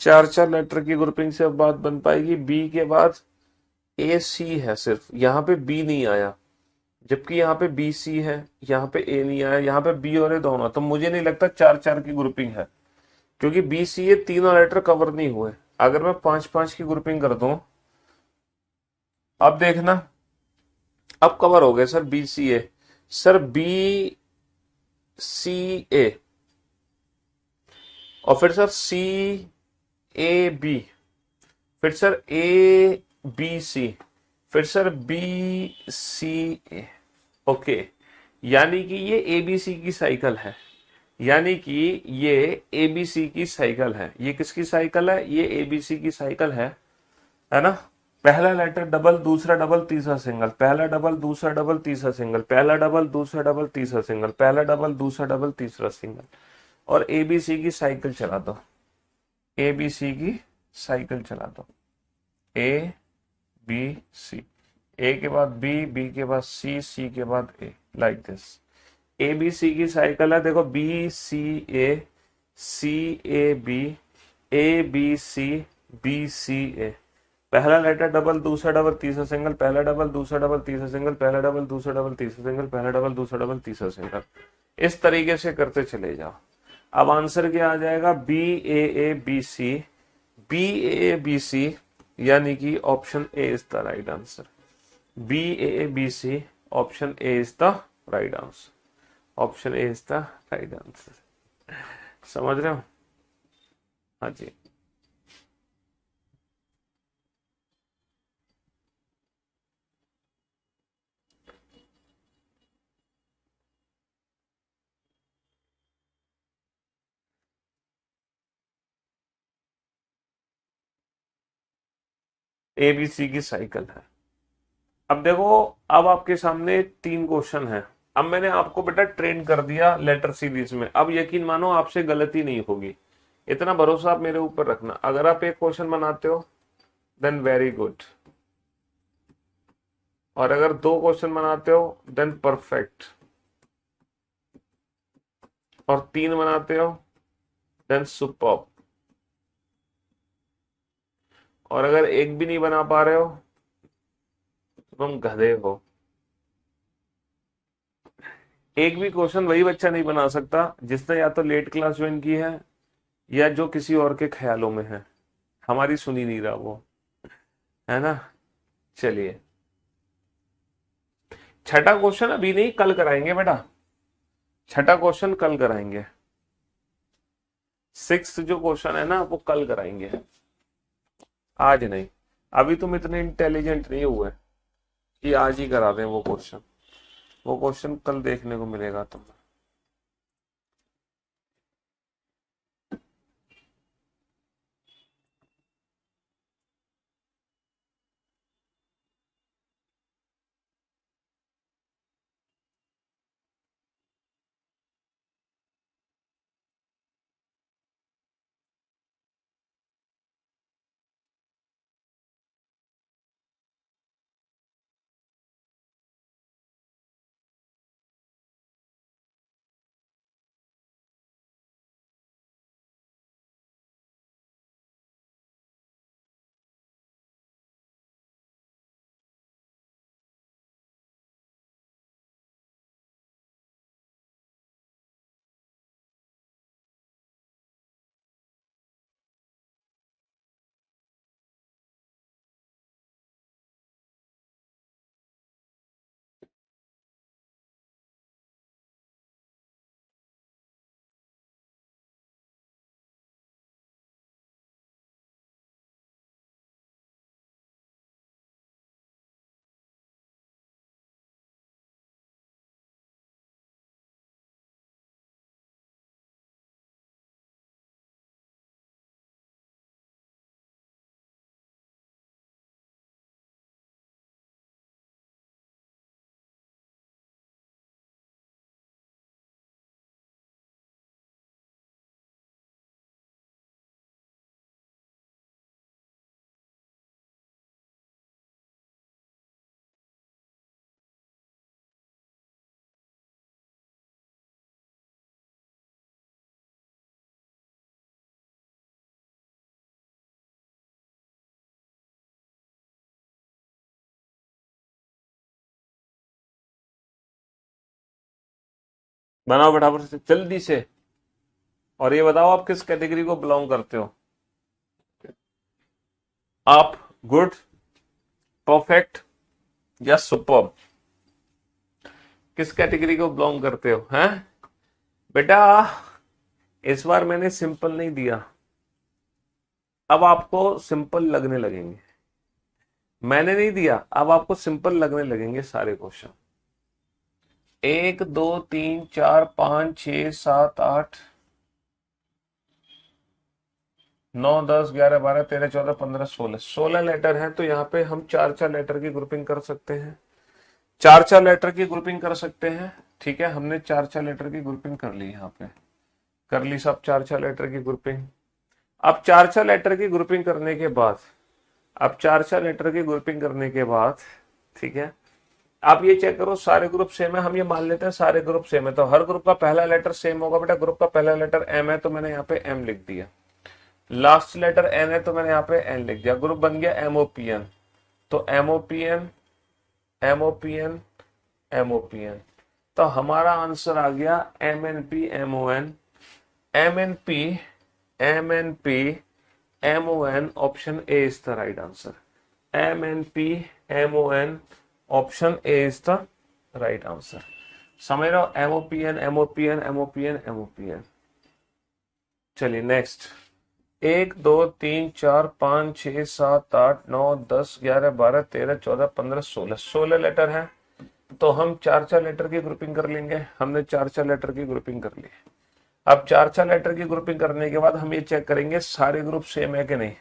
4-4 लेटर की ग्रुपिंग से अब बात बन पाएगी। B के बाद AC है, सिर्फ यहाँ पे B नहीं आया, जबकि यहाँ पे BC है, यहाँ पे A नहीं आया, यहाँ पे B और A दोनों, तो मुझे नहीं लगता 4-4 की ग्रुपिंग है, क्योंकि BC ये तीनों लेटर कवर नहीं हुए। अगर मैं 5-5 की ग्रुपिंग कर दूं, अब देखना, अब कवर हो गए सर BCA, सर BCA, और फिर सर CAB, फिर सर ABC, फिर सर BCA। ओके, यानी कि ये ABC की साइकिल है, यानी कि ये ABC की साइकिल है। ये किसकी साइकिल है, ये ABC की साइकिल है ना। पहला लेटर डबल, दूसरा डबल, तीसरा सिंगल, पहला डबल, दूसरा डबल, तीसरा सिंगल, पहला डबल, दूसरा डबल, तीसरा सिंगल, पहला डबल, दूसरा डबल, तीसरा सिंगल, और ABC की साइकिल चला दो, ABC की साइकिल चला दो, ABC, A के बाद B के बाद C के बाद A, लाइक दिस। ABC की साइकिल है, देखो BCA, CAB, ABC, BCA, पहला लेटर डबल, दूसरा डबल, तीसरा सिंगल, पहला डबल, दूसरा डबल, तीसरा सिंगल, पहला डबल, दूसरा डबल, तीसरा सिंगल, पहला डबल, दूसरा डबल, तीसरा सिंगल, इस तरीके से करते चले जाओ। अब आंसर क्या आ जाएगा, BAABC, BAABC, यानी कि option A is the right answer, BAABC, option A is the right answer, option A is the right answer. समझ रहे हो, हाँ जी। ABC की साइकिल है। अब देखो, अब आपके सामने 3 क्वेश्चन है। अब मैंने आपको बेटा ट्रेन कर दिया लेटर सीरीज में, अब यकीन मानो आपसे गलती नहीं होगी, इतना भरोसा आप मेरे ऊपर रखना। अगर आप एक क्वेश्चन बनाते हो देन वेरी गुड, और अगर 2 क्वेश्चन बनाते हो देन परफेक्ट, और 3 बनाते हो देन सुपर्ब, और अगर एक भी नहीं बना पा रहे हो तो तुम गधे हो। एक भी क्वेश्चन वही बच्चा नहीं बना सकता जिसने या तो लेट क्लास ज्वाइन की है या जो किसी और के ख्यालों में है, हमारी सुनी नहीं रहा वो, है ना। चलिए, छठा क्वेश्चन अभी नहीं, कल कराएंगे बेटा, छठा क्वेश्चन कल कराएंगे। सिक्स जो क्वेश्चन है ना वो कल कराएंगे, आज नहीं। अभी तुम इतने इंटेलिजेंट नहीं हुए कि आज ही करा दें वो क्वेश्चन, वो क्वेश्चन कल देखने को मिलेगा तुम्हें। बनाओ फटाफट से जल्दी से। और ये बताओ आप किस कैटेगरी को बिलोंग करते हो? आप गुड, परफेक्ट या सुपर, किस कैटेगरी को बिलोंग करते हो? हैं बेटा, इस बार मैंने सिंपल नहीं दिया, अब आपको सिंपल लगने लगेंगे। मैंने नहीं दिया, अब आपको सिंपल लगने लगेंगे सारे क्वेश्चन। 1 2 3 4 5 6 7 8 9 10 11 12 13 14 15 16 लेटर हैं, तो यहाँ पे हम चार चार लेटर की ग्रुपिंग कर सकते हैं, चार चार लेटर की ग्रुपिंग कर सकते हैं। ठीक है, हमने चार चार लेटर की ग्रुपिंग कर ली, यहाँ पे कर ली सब चार चार लेटर की ग्रुपिंग। अब चार चार लेटर की ग्रुपिंग करने के बाद, अब चार चार लेटर की ग्रुपिंग करने के बाद, ठीक है, आप ये चेक करो सारे ग्रुप सेम है। हम ये मान लेते हैं सारे ग्रुप सेम है, तो हर ग्रुप का पहला लेटर सेम होगा बेटा। ग्रुप का पहला लेटर एम है तो मैंने यहाँ पे एम लिख दिया, लास्ट लेटर एन है तो मैंने यहाँ पे एन लिख दिया। ग्रुप बन गया एमओपीएन, तो एमओपीएन एमओपीएन एमओपीएन, तो हमारा आंसर आ गया MNP MON, MNP MNP MON, option A is the right answer. MNP MON, option A is the right answer. समझ रहे हो? एमओपीएन एमओपीएन एमओपीएन एमओपीएन। चलिए नेक्स्ट। 1 2 3 4 5 6 7 8 9 10 11 12 13 14 15 16 लेटर है, तो हम चार चार लेटर की ग्रुपिंग कर लेंगे। हमने चार चार लेटर की ग्रुपिंग कर ली। अब चार चार लेटर की ग्रुपिंग करने के बाद हम ये चेक करेंगे सारे ग्रुप सेम है कि नहीं।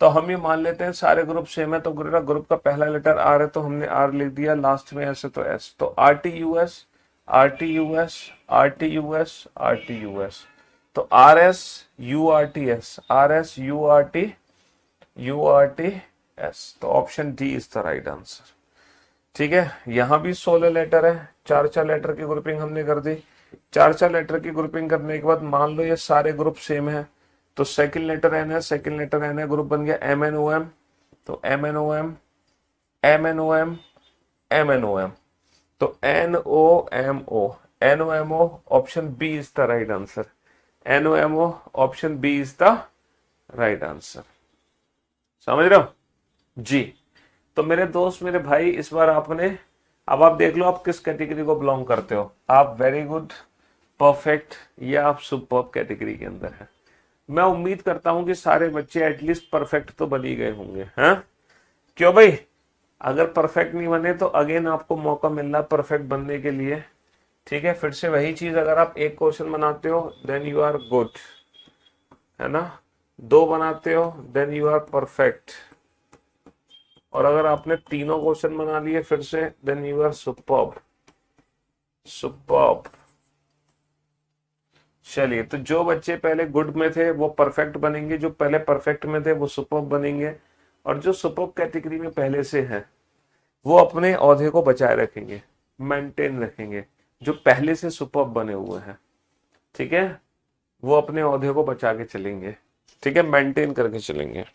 तो हम ये मान लेते हैं सारे ग्रुप सेम है, तो ग्रुप का पहला लेटर आर है तो हमने आर लिख दिया, लास्ट में एस है तो एस, तो R T U S R T U S R T U S R T U S, तो R S U R T S, R S U R T S, तो option D is the right answer. ठीक है, यहां भी 16 लेटर है, चार चार लेटर की ग्रुपिंग हमने कर दी। चार चार लेटर की ग्रुपिंग करने के बाद मान लो ये सारे ग्रुप सेम है, तो सेकंड लेटर एन है, सेकंड लेटर एन है, ग्रुप बन गया एम एन ओ एम, तो M N O M M N O M M N O M, तो N O M O N O M O, option B is the right answer. N O M O, option B is the right answer. समझ रहे हो जी? तो मेरे दोस्त, मेरे भाई, इस बार आपने अब आप देख लो आप किस कैटेगरी को बिलोंग करते हो, आप वेरी गुड, परफेक्ट या आप सुपर्ब कैटेगरी के अंदर है। मैं उम्मीद करता हूं कि सारे बच्चे एटलीस्ट परफेक्ट तो बन ही गए होंगे, हैं? क्यों भाई? अगर परफेक्ट नहीं बने तो अगेन आपको मौका मिल रहा है परफेक्ट बनने के लिए। ठीक है, फिर से वही चीज, अगर आप एक क्वेश्चन बनाते हो देन यू आर गुड, है ना? दो बनाते हो देन यू आर परफेक्ट, और अगर आपने तीनों क्वेश्चन बना लिए फिर से then you are superb. Superb. चलिए, तो जो बच्चे पहले गुड में थे वो परफेक्ट बनेंगे, जो पहले परफेक्ट में थे वो सुपर्ब बनेंगे, और जो सुपर्ब कैटेगरी में पहले से हैं वो अपने औहदे को बचाए रखेंगे, मेंटेन रखेंगे। जो पहले से सुपर्ब बने हुए हैं, ठीक है, वो अपने औहदे को बचा के चलेंगे, ठीक है, मेंटेन करके चलेंगे।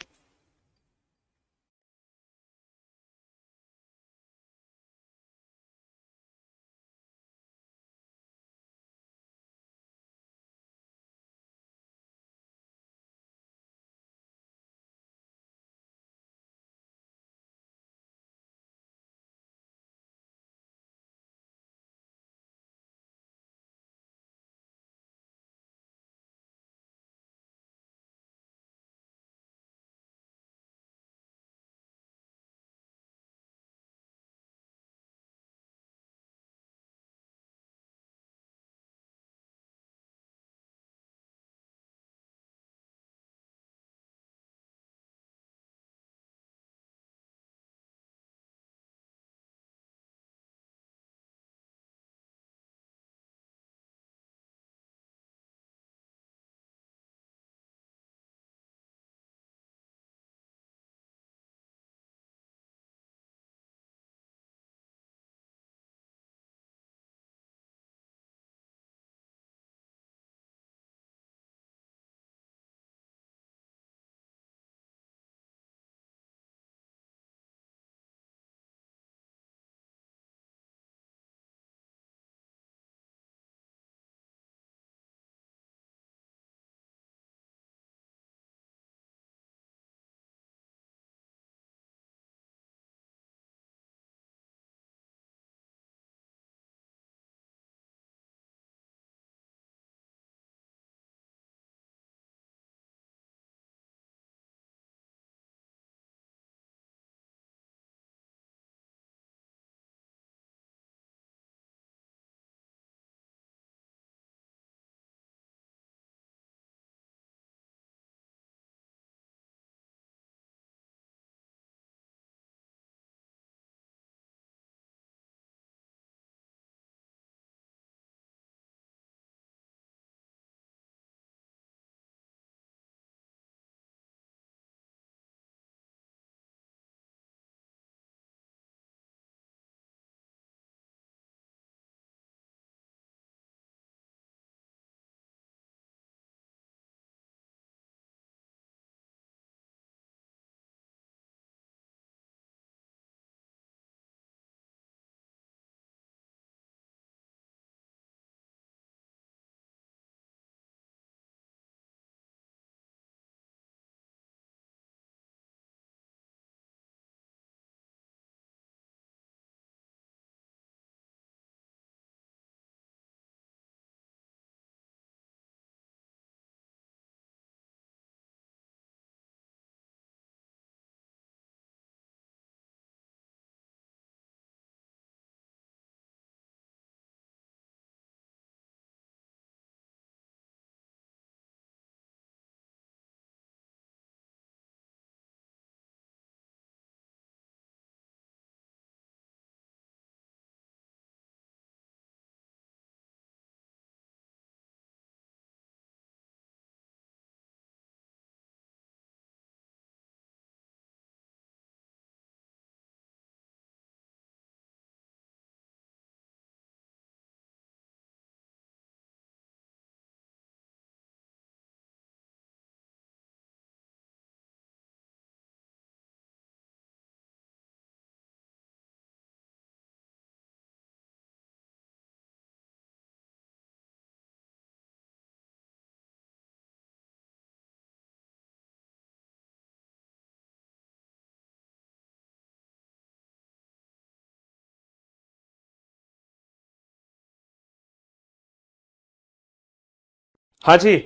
हाँ जी।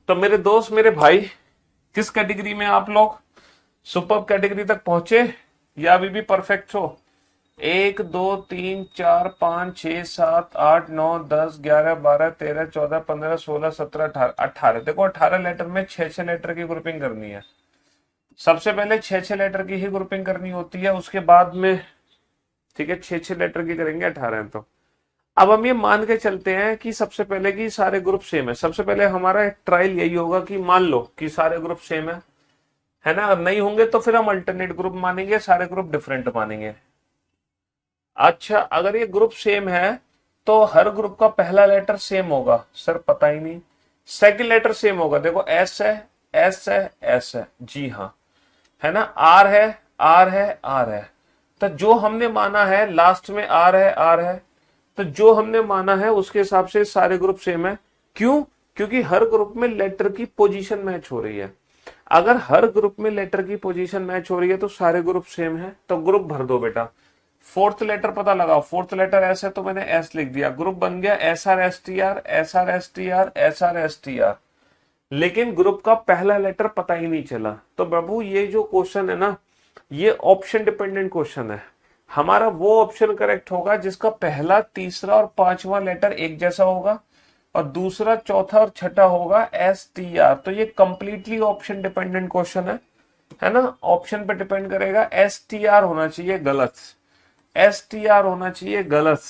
तो मेरे दोस्त, मेरे भाई, किस कैटेगरी में आप लोग? सुपर कैटेगरी तक पहुंचे या अभी भी परफेक्ट हो? 1 2 3 4 5 6 7 8 9 10 11 12 13 14 15 16 17 18। देखो 18 लेटर में 6 लेटर की ग्रुपिंग करनी है। सबसे पहले 6 लेटर की ही ग्रुपिंग करनी होती है, उसके बाद में, ठीक है, 6 लेटर की करेंगे, 18 है तो। अब हम ये मान के चलते हैं कि सबसे पहले कि सारे ग्रुप सेम है। सबसे पहले हमारा एक ट्रायल यही होगा कि मान लो कि सारे ग्रुप सेम है ना। और नहीं होंगे तो फिर हम अल्टरनेट ग्रुप मानेंगे, सारे ग्रुप डिफरेंट मानेंगे। अच्छा, अगर ये ग्रुप सेम है तो हर ग्रुप का पहला लेटर सेम होगा। सर पता ही नहीं। सेकंड लेटर सेम होगा, देखो एस है, एस है, एस है, जी हाँ, है ना। आर है, आर है, आर है। तो जो हमने माना है लास्ट में आर है, आर है, तो जो हमने माना है उसके हिसाब से सारे ग्रुप सेम है। क्यों? क्योंकि हर ग्रुप में लेटर की पोजीशन मैच हो रही है। अगर हर ग्रुप में लेटर की पोजीशन मैच हो रही है तो सारे ग्रुप सेम है, तो ग्रुप भर दो बेटा। फोर्थ लेटर पता लगाओ, फोर्थ लेटर एस है तो मैंने एस लिख दिया, ग्रुप बन गया S R S T are, S R S T are, S R S T are. लेकिन ग्रुप का पहला लेटर पता ही नहीं चला। तो बाबू ये जो क्वेश्चन है ना, ये ऑप्शन डिपेंडेंट क्वेश्चन है। हमारा वो ऑप्शन करेक्ट होगा जिसका पहला, तीसरा और पांचवा लेटर एक जैसा होगा और दूसरा, चौथा और छठा होगा एस टी आर। तो ये कंप्लीटली ऑप्शन डिपेंडेंट क्वेश्चन है ना। ऑप्शन पे डिपेंड करेगा। एस टी आर होना चाहिए, गलत। एस टी आर होना चाहिए, गलत।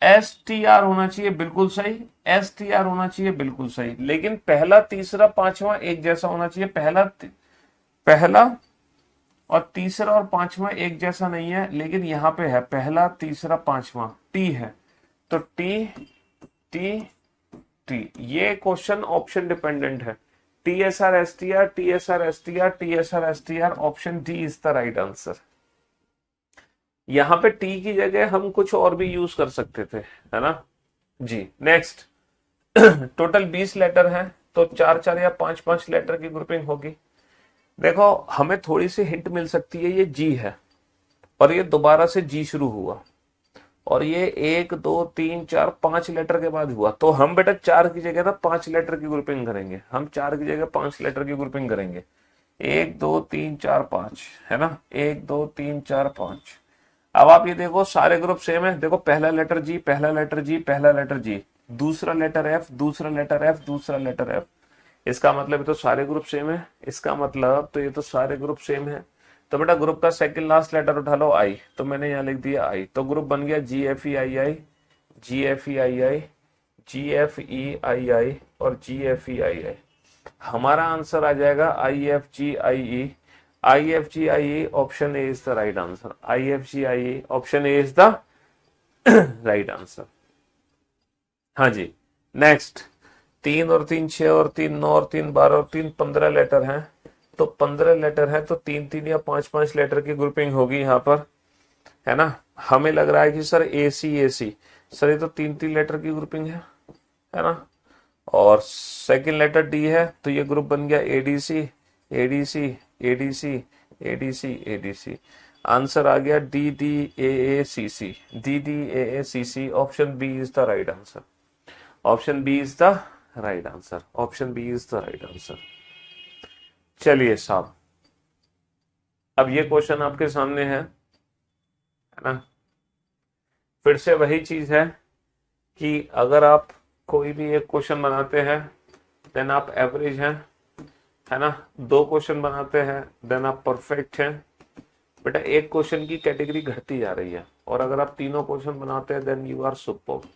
एस टी आर होना चाहिए, बिल्कुल सही। एस टी आर होना चाहिए, बिल्कुल सही। लेकिन पहला, तीसरा, पांचवा एक जैसा होना चाहिए। पहला और तीसरा और पांचवा एक जैसा नहीं है, लेकिन यहां पे है पहला, तीसरा, पांचवा, टी है। तो टी, टी, टी। ये क्वेश्चन ऑप्शन डिपेंडेंट है। T S R S T are, T S R S T are, T S R S T are, option D is the right answer. यहां पे टी की जगह हम कुछ और भी यूज कर सकते थे, है ना जी। नेक्स्ट। टोटल 20 लेटर हैं, तो 4 4 या 5 5 लेटर की ग्रुपिंग होगी। देखो, हमें थोड़ी सी हिंट मिल सकती है। ये जी है और ये दोबारा से जी शुरू हुआ और ये 1 2 3 4 5 लेटर के बाद हुआ, तो हम बेटा 4 की जगह ना 5 लेटर की ग्रुपिंग करेंगे। हम 4 की जगह 5 लेटर की ग्रुपिंग करेंगे। 1 2 3 4 5, है ना। 1 2 3 4 5। अब आप ये देखो, सारे ग्रुप सेम है। देखो, पहला लेटर जी, पहला लेटर जी, पहला लेटर जी, दूसरा लेटर एफ, दूसरा लेटर एफ, दूसरा लेटर एफ। इसका मतलब ये तो सारे ग्रुप सेम है। इसका मतलब तो ये तो सारे ग्रुप सेम है। तो बेटा ग्रुप का सेकंड लास्ट लेटर उठा लो, आई, तो मैंने यहां लिख दिया आई। तो ग्रुप बन गया जी एफ ई आई आई, जी एफ ई आई आई, जी एफ ई आई आई और जी एफ ई आई आई। हमारा आंसर आ जाएगा I F G I E. I F G I E, option A is the right answer. I F G I E, option A is the right answer. हाँ जी। नेक्स्ट। 3 और 3 6 और 3 9 और 3 12 और 3 15 लेटर हैं। तो 15 लेटर है तो 3 3 या 5 5 लेटर की ग्रुपिंग होगी यहाँ पर, है ना। हमें लग रहा है कि सर ए सी, ए सी। सर ये तो 3 3 लेटर की ग्रुपिंग है ना। और सेकंड लेटर डी है तो ये ग्रुप बन गया ADC, ADC, ADC, ADC, ADC. Answer आ गया D D A C C, D D A C C. Option B is the right answer. Option B is the right answer. Option B is the right answer. चलिए साहब, अब ये क्वेश्चन आपके सामने है ना। फिर से वही चीज है कि अगर आप कोई भी एक क्वेश्चन बनाते हैं देन आप एवरेज हैं, है ना। 2 क्वेश्चन बनाते हैं देन आप परफेक्ट हैं। बेटा एक क्वेश्चन की कैटेगरी घटती जा रही है और अगर आप तीनों क्वेश्चन बनाते हैं देन यू आर सुपर।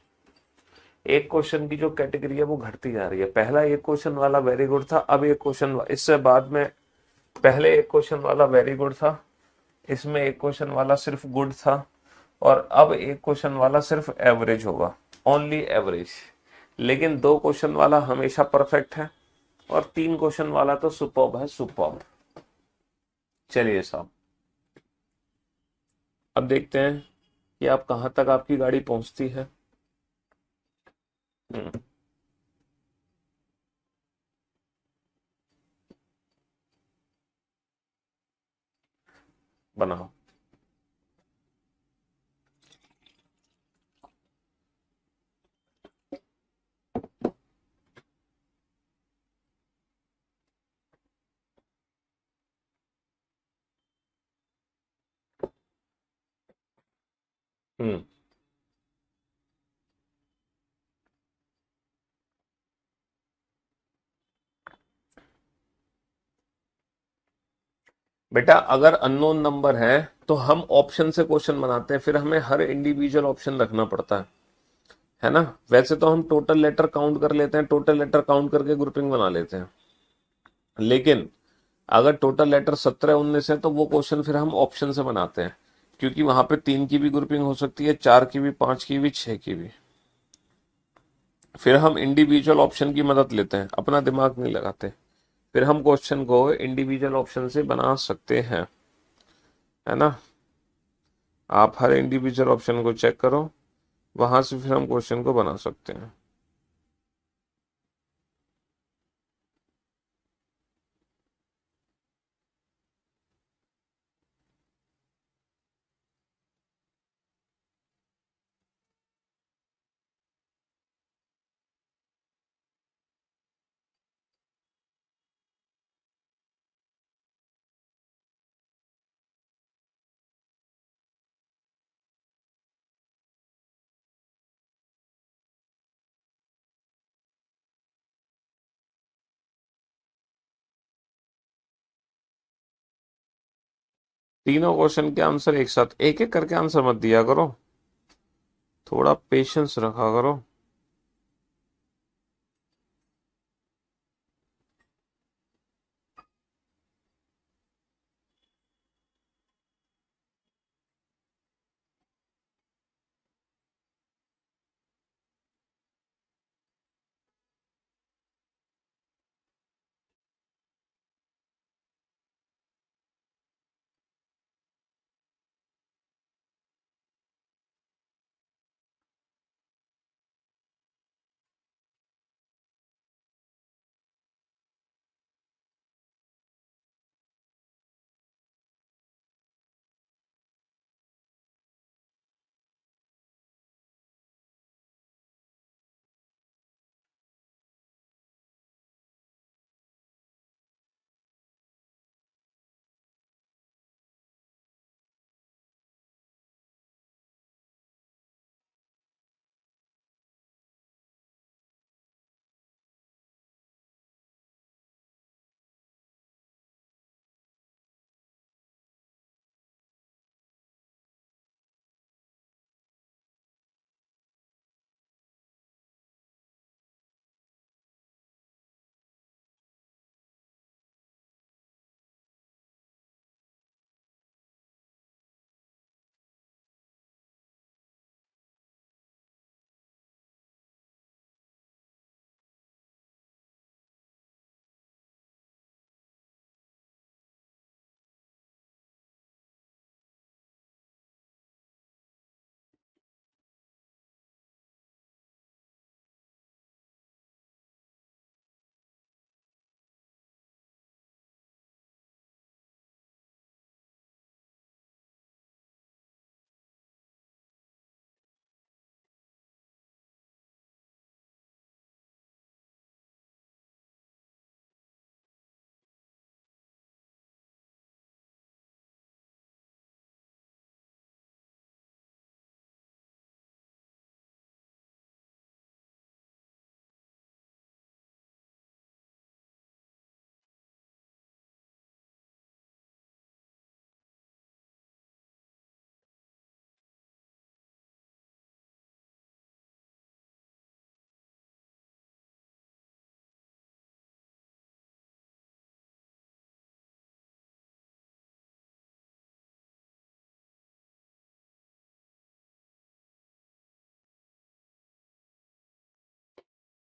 एक क्वेश्चन की जो कैटेगरी है वो घटती जा रही है। पहला एक क्वेश्चन वाला वेरी गुड था, अब एक क्वेश्चन, इससे बाद में पहले एक क्वेश्चन वाला वेरी गुड था, इसमें एक क्वेश्चन वाला सिर्फ गुड था और अब एक क्वेश्चन वाला सिर्फ एवरेज होगा, ओनली एवरेज। लेकिन 2 क्वेश्चन वाला हमेशा परफेक्ट है और 3 क्वेश्चन वाला तो सुपर्ब है, सुपर्ब। चलिए साहब, अब देखते हैं कि आप कहां तक आपकी गाड़ी पहुंचती है। हम्म, बनाओ। हम्म। बेटा अगर अननोन नंबर है तो हम ऑप्शन से क्वेश्चन बनाते हैं, फिर हमें हर इंडिविजुअल ऑप्शन रखना पड़ता है ना। वैसे तो हम टोटल लेटर काउंट कर लेते हैं, टोटल लेटर काउंट करके ग्रुपिंग बना लेते हैं, लेकिन अगर टोटल लेटर 17-19 है तो वो क्वेश्चन फिर हम ऑप्शन से बनाते हैं, क्योंकि वहां पे 3 की भी ग्रुपिंग हो सकती है, 4 की भी, 5 की भी, 6 की भी। फिर हम इंडिविजुअल ऑप्शन की मदद लेते हैं, अपना दिमाग नहीं लगाते, फिर हम क्वेश्चन को इंडिविजुअल ऑप्शन से बना सकते हैं, है ना। आप हर इंडिविजुअल ऑप्शन को चेक करो, वहां से फिर हम क्वेश्चन को बना सकते हैं। तीनों क्वेश्चन के आंसर एक साथ, एक एक करके आंसर मत दिया करो, थोड़ा पेशेंस रखा करो।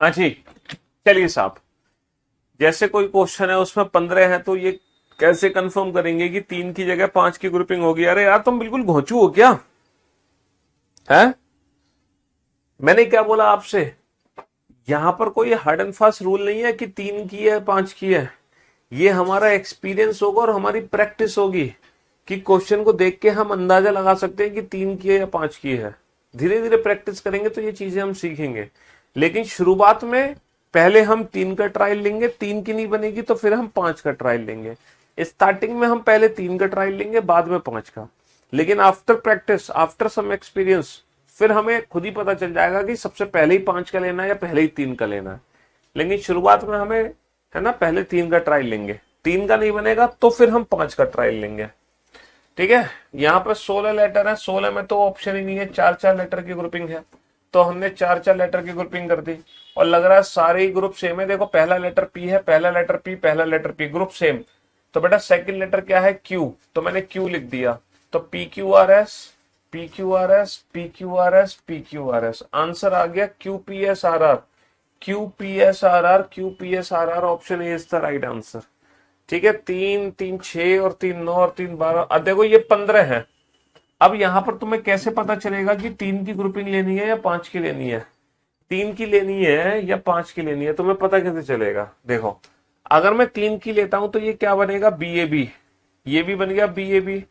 हाँ जी, चलिए साहब, जैसे कोई क्वेश्चन है उसमें 15 है तो ये कैसे कंफर्म करेंगे कि 3 की जगह 5 की ग्रुपिंग होगी? अरे यार तुम बिल्कुल घोंचू हो क्या है? मैंने क्या बोला आपसे? यहां पर कोई हार्ड एंड फास्ट रूल नहीं है कि 3 की है 5 की है। ये हमारा एक्सपीरियंस होगा और हमारी प्रैक्टिस होगी कि क्वेश्चन को देख के हम अंदाजा लगा सकते हैं कि 3 की है या 5 की है। धीरे धीरे प्रैक्टिस करेंगे तो ये चीजें हम सीखेंगे, लेकिन शुरुआत में पहले हम 3 का ट्रायल लेंगे, 3 की नहीं बनेगी तो फिर हम 5 का ट्रायल लेंगे। स्टार्टिंग में हम पहले 3 का ट्रायल लेंगे, बाद में 5 का। लेकिन after practice, after some experience, फिर हमें खुद ही पता चल जाएगा कि सबसे पहले ही 5 का लेना है या पहले ही 3 का लेना है। लेकिन शुरुआत में हमें, है ना, पहले 3 का ट्रायल लेंगे, 3 का नहीं बनेगा तो फिर हम 5 का ट्रायल लेंगे। ठीक है, यहाँ पर 16 लेटर है, 16 में तो ऑप्शन ही नहीं है, 4-4 लेटर की ग्रुपिंग है, तो हमने 4-4 लेटर की ग्रुपिंग कर दी और लग रहा है सारे ही ग्रुप सेम है। देखो पहला लेटर पी है, पहला लेटर पी, पहला लेटर पी, ग्रुप सेम। तो बेटा सेकंड लेटर क्या है, क्यू, तो मैंने क्यू लिख दिया। तो P Q R S, P Q R S, P Q R S, P Q R S, answer आ गया Q P S R R, Q P S R R, Q P S R R, option A is the right answer. ठीक है, 3 3 6 और 3 9 और 3 12, अब देखो ये 15 है। अब यहां पर तुम्हें कैसे पता चलेगा कि 3 की ग्रुपिंग लेनी है या 5 की लेनी है, 3 की लेनी है या 5 की लेनी है, तुम्हें पता कैसे चलेगा। देखो अगर मैं 3 की लेता हूं तो ये क्या बनेगा, बी ए बी, ये भी बन गया बी ए बी,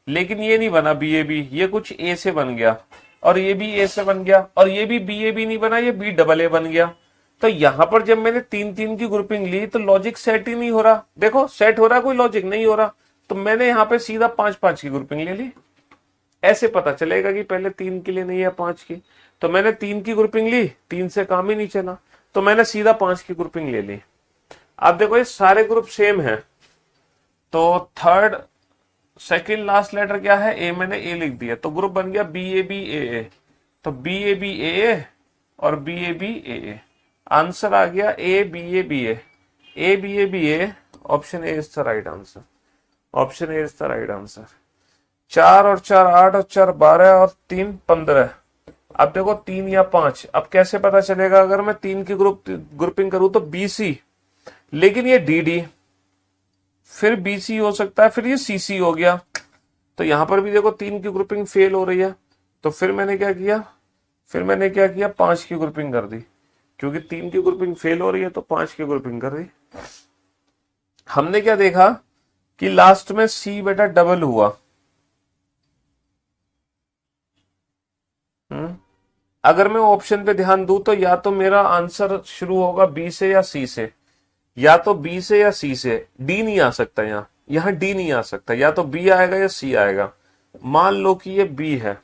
लेकिन ये नहीं बना बी ए बी, ये कुछ ए से बन गया, और ये भी ए से बन गया, और ये भी बी ए बी नहीं बना, ये बी डबल ए बन गया। तो यहां पर जब मैंने 3-3 की ग्रुपिंग ली तो लॉजिक सेट ही नहीं हो रहा। देखो सेट हो रहा, कोई लॉजिक नहीं हो रहा, तो मैंने यहां पे सीधा 5-5 की ग्रुपिंग ले ली। ऐसे पता चलेगा कि पहले 3 की लेनी है या 5 की। तो मैंने 3 की ग्रुपिंग ली, 3 से काम ही नहीं चला, तो मैंने सीधा 5 की ग्रुपिंग ले ली। अब देखो ये सारे ग्रुप सेम है, तो थर्ड सेकंड लास्ट लेटर क्या है, ए, मैंने ए लिख दिया, तो ग्रुप बन गया बी ए बी ए ए, तो B A B A A और B A B A A, answer आ गया A B A B A, A B A B A, option A is the right answer, option A is the right answer. 4 और 4 8 और 4 12 और 3 15। अब देखो 3 या 5, अब कैसे पता चलेगा, अगर मैं 3 की ग्रुपिंग करूं तो बी सी, लेकिन ये डी डी, फिर बी सी हो सकता है, फिर ये सी सी हो गया, तो यहां पर भी देखो 3 की ग्रुपिंग फेल हो रही है, तो फिर मैंने क्या किया, फिर मैंने क्या किया, 5 की ग्रुपिंग कर दी, क्योंकि 3 की ग्रुपिंग फेल हो रही है तो 5 की ग्रुपिंग कर दी। हमने क्या देखा कि लास्ट में सी बेटा डबल हुआ। अगर मैं ऑप्शन पे ध्यान दूं तो या तो मेरा आंसर शुरू होगा बी से या सी से, या तो बी से या सी से, डी नहीं आ सकता, यहां डी नहीं आ सकता, या तो बी आएगा या सी आएगा। मान लो कि ये बी है,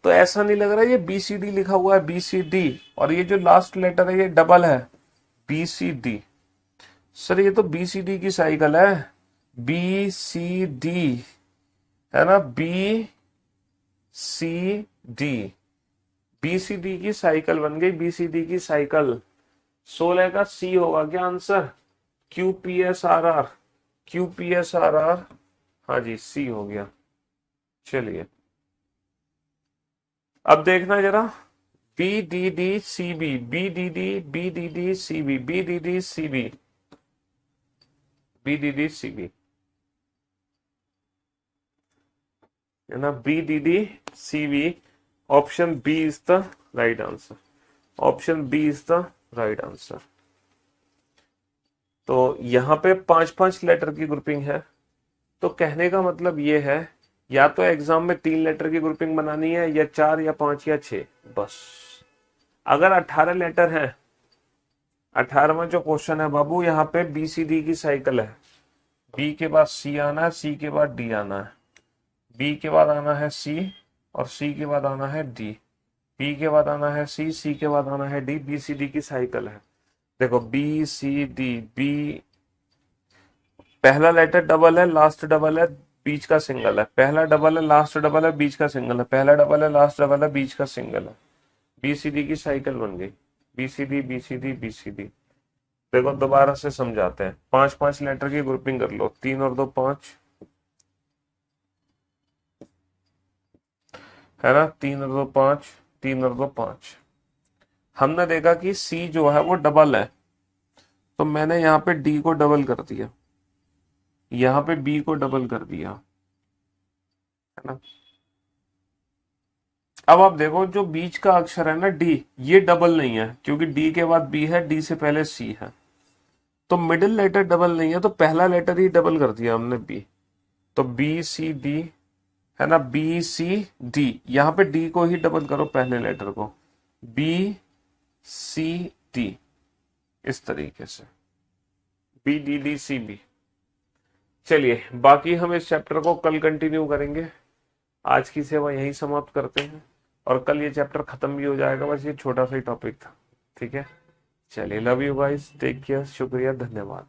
तो ऐसा नहीं लग रहा ये बी सी डी लिखा हुआ है, बी सी डी, और ये जो लास्ट लेटर है ये डबल है, बी सी डी। सर ये तो बी सी डी की साइकिल है, बी सी डी, है ना, B C D, B C D की साइकिल बन गई, बी सी डी की साइकिल। 16 का सी होगा क्या answer, Q P S R R, Q P S R R, हाँ जी सी हो गया। चलिए अब देखना जरा, B D D C B, B D D, B D D C B, B D D C B, B D D C B, है ना, B D D C B, option B is the right answer, option B is the right answer. तो यहां पे 5-5 लेटर की ग्रुपिंग है, तो कहने का मतलब ये है या तो एग्जाम में 3 लेटर की ग्रुपिंग बनानी है, या 4 या 5 या 6, बस। अगर 18 लेटर है, 18वां जो क्वेश्चन है बाबू, यहाँ पे बी सी डी की साइकिल है, बी के बाद सी आना है, सी के बाद डी आना है, बी के बाद आना है सी, और सी के बाद आना है डी, बी के बाद आना है सी, सी के बाद आना है डी, बी सी डी की साइकिल है। देखो बी सी डी, बी पहला लेटर डबल है, लास्ट डबल है, बीच का सिंगल है, पहला डबल है, लास्ट डबल है, बीच का सिंगल है, पहला डबल है, लास्ट डबल है, बीच का सिंगल है, बी सी डी की साइकिल बन गई, B C D B C D B C D. देखो दोबारा से समझाते हैं, 5-5 लेटर की ग्रुपिंग कर लो, 3 और 2 5, है ना, 3 और 2 5, 3 और 2 5। हमने देखा कि सी जो है वो डबल है, तो मैंने यहाँ पे डी को डबल कर दिया, यहाँ पे बी को डबल कर दिया, है ना। अब आप देखो जो बीच का अक्षर है ना डी, ये डबल नहीं है, क्योंकि डी के बाद बी है, डी से पहले सी है, तो मिडिल लेटर डबल नहीं है, तो पहला लेटर ही डबल कर दिया हमने बी, तो बी सी डी, है ना, बी सी डी, यहाँ पे डी को ही डबल करो पहले लेटर को, बी सी डी, इस तरीके से B D D C B. चलिए बाकी हम इस चैप्टर को कल कंटिन्यू करेंगे। आज की सेवा यहीं समाप्त करते हैं और कल ये चैप्टर खत्म भी हो जाएगा। बस ये छोटा सा ही टॉपिक था। ठीक है, चलिए, love you guys, take care, शुक्रिया, धन्यवाद।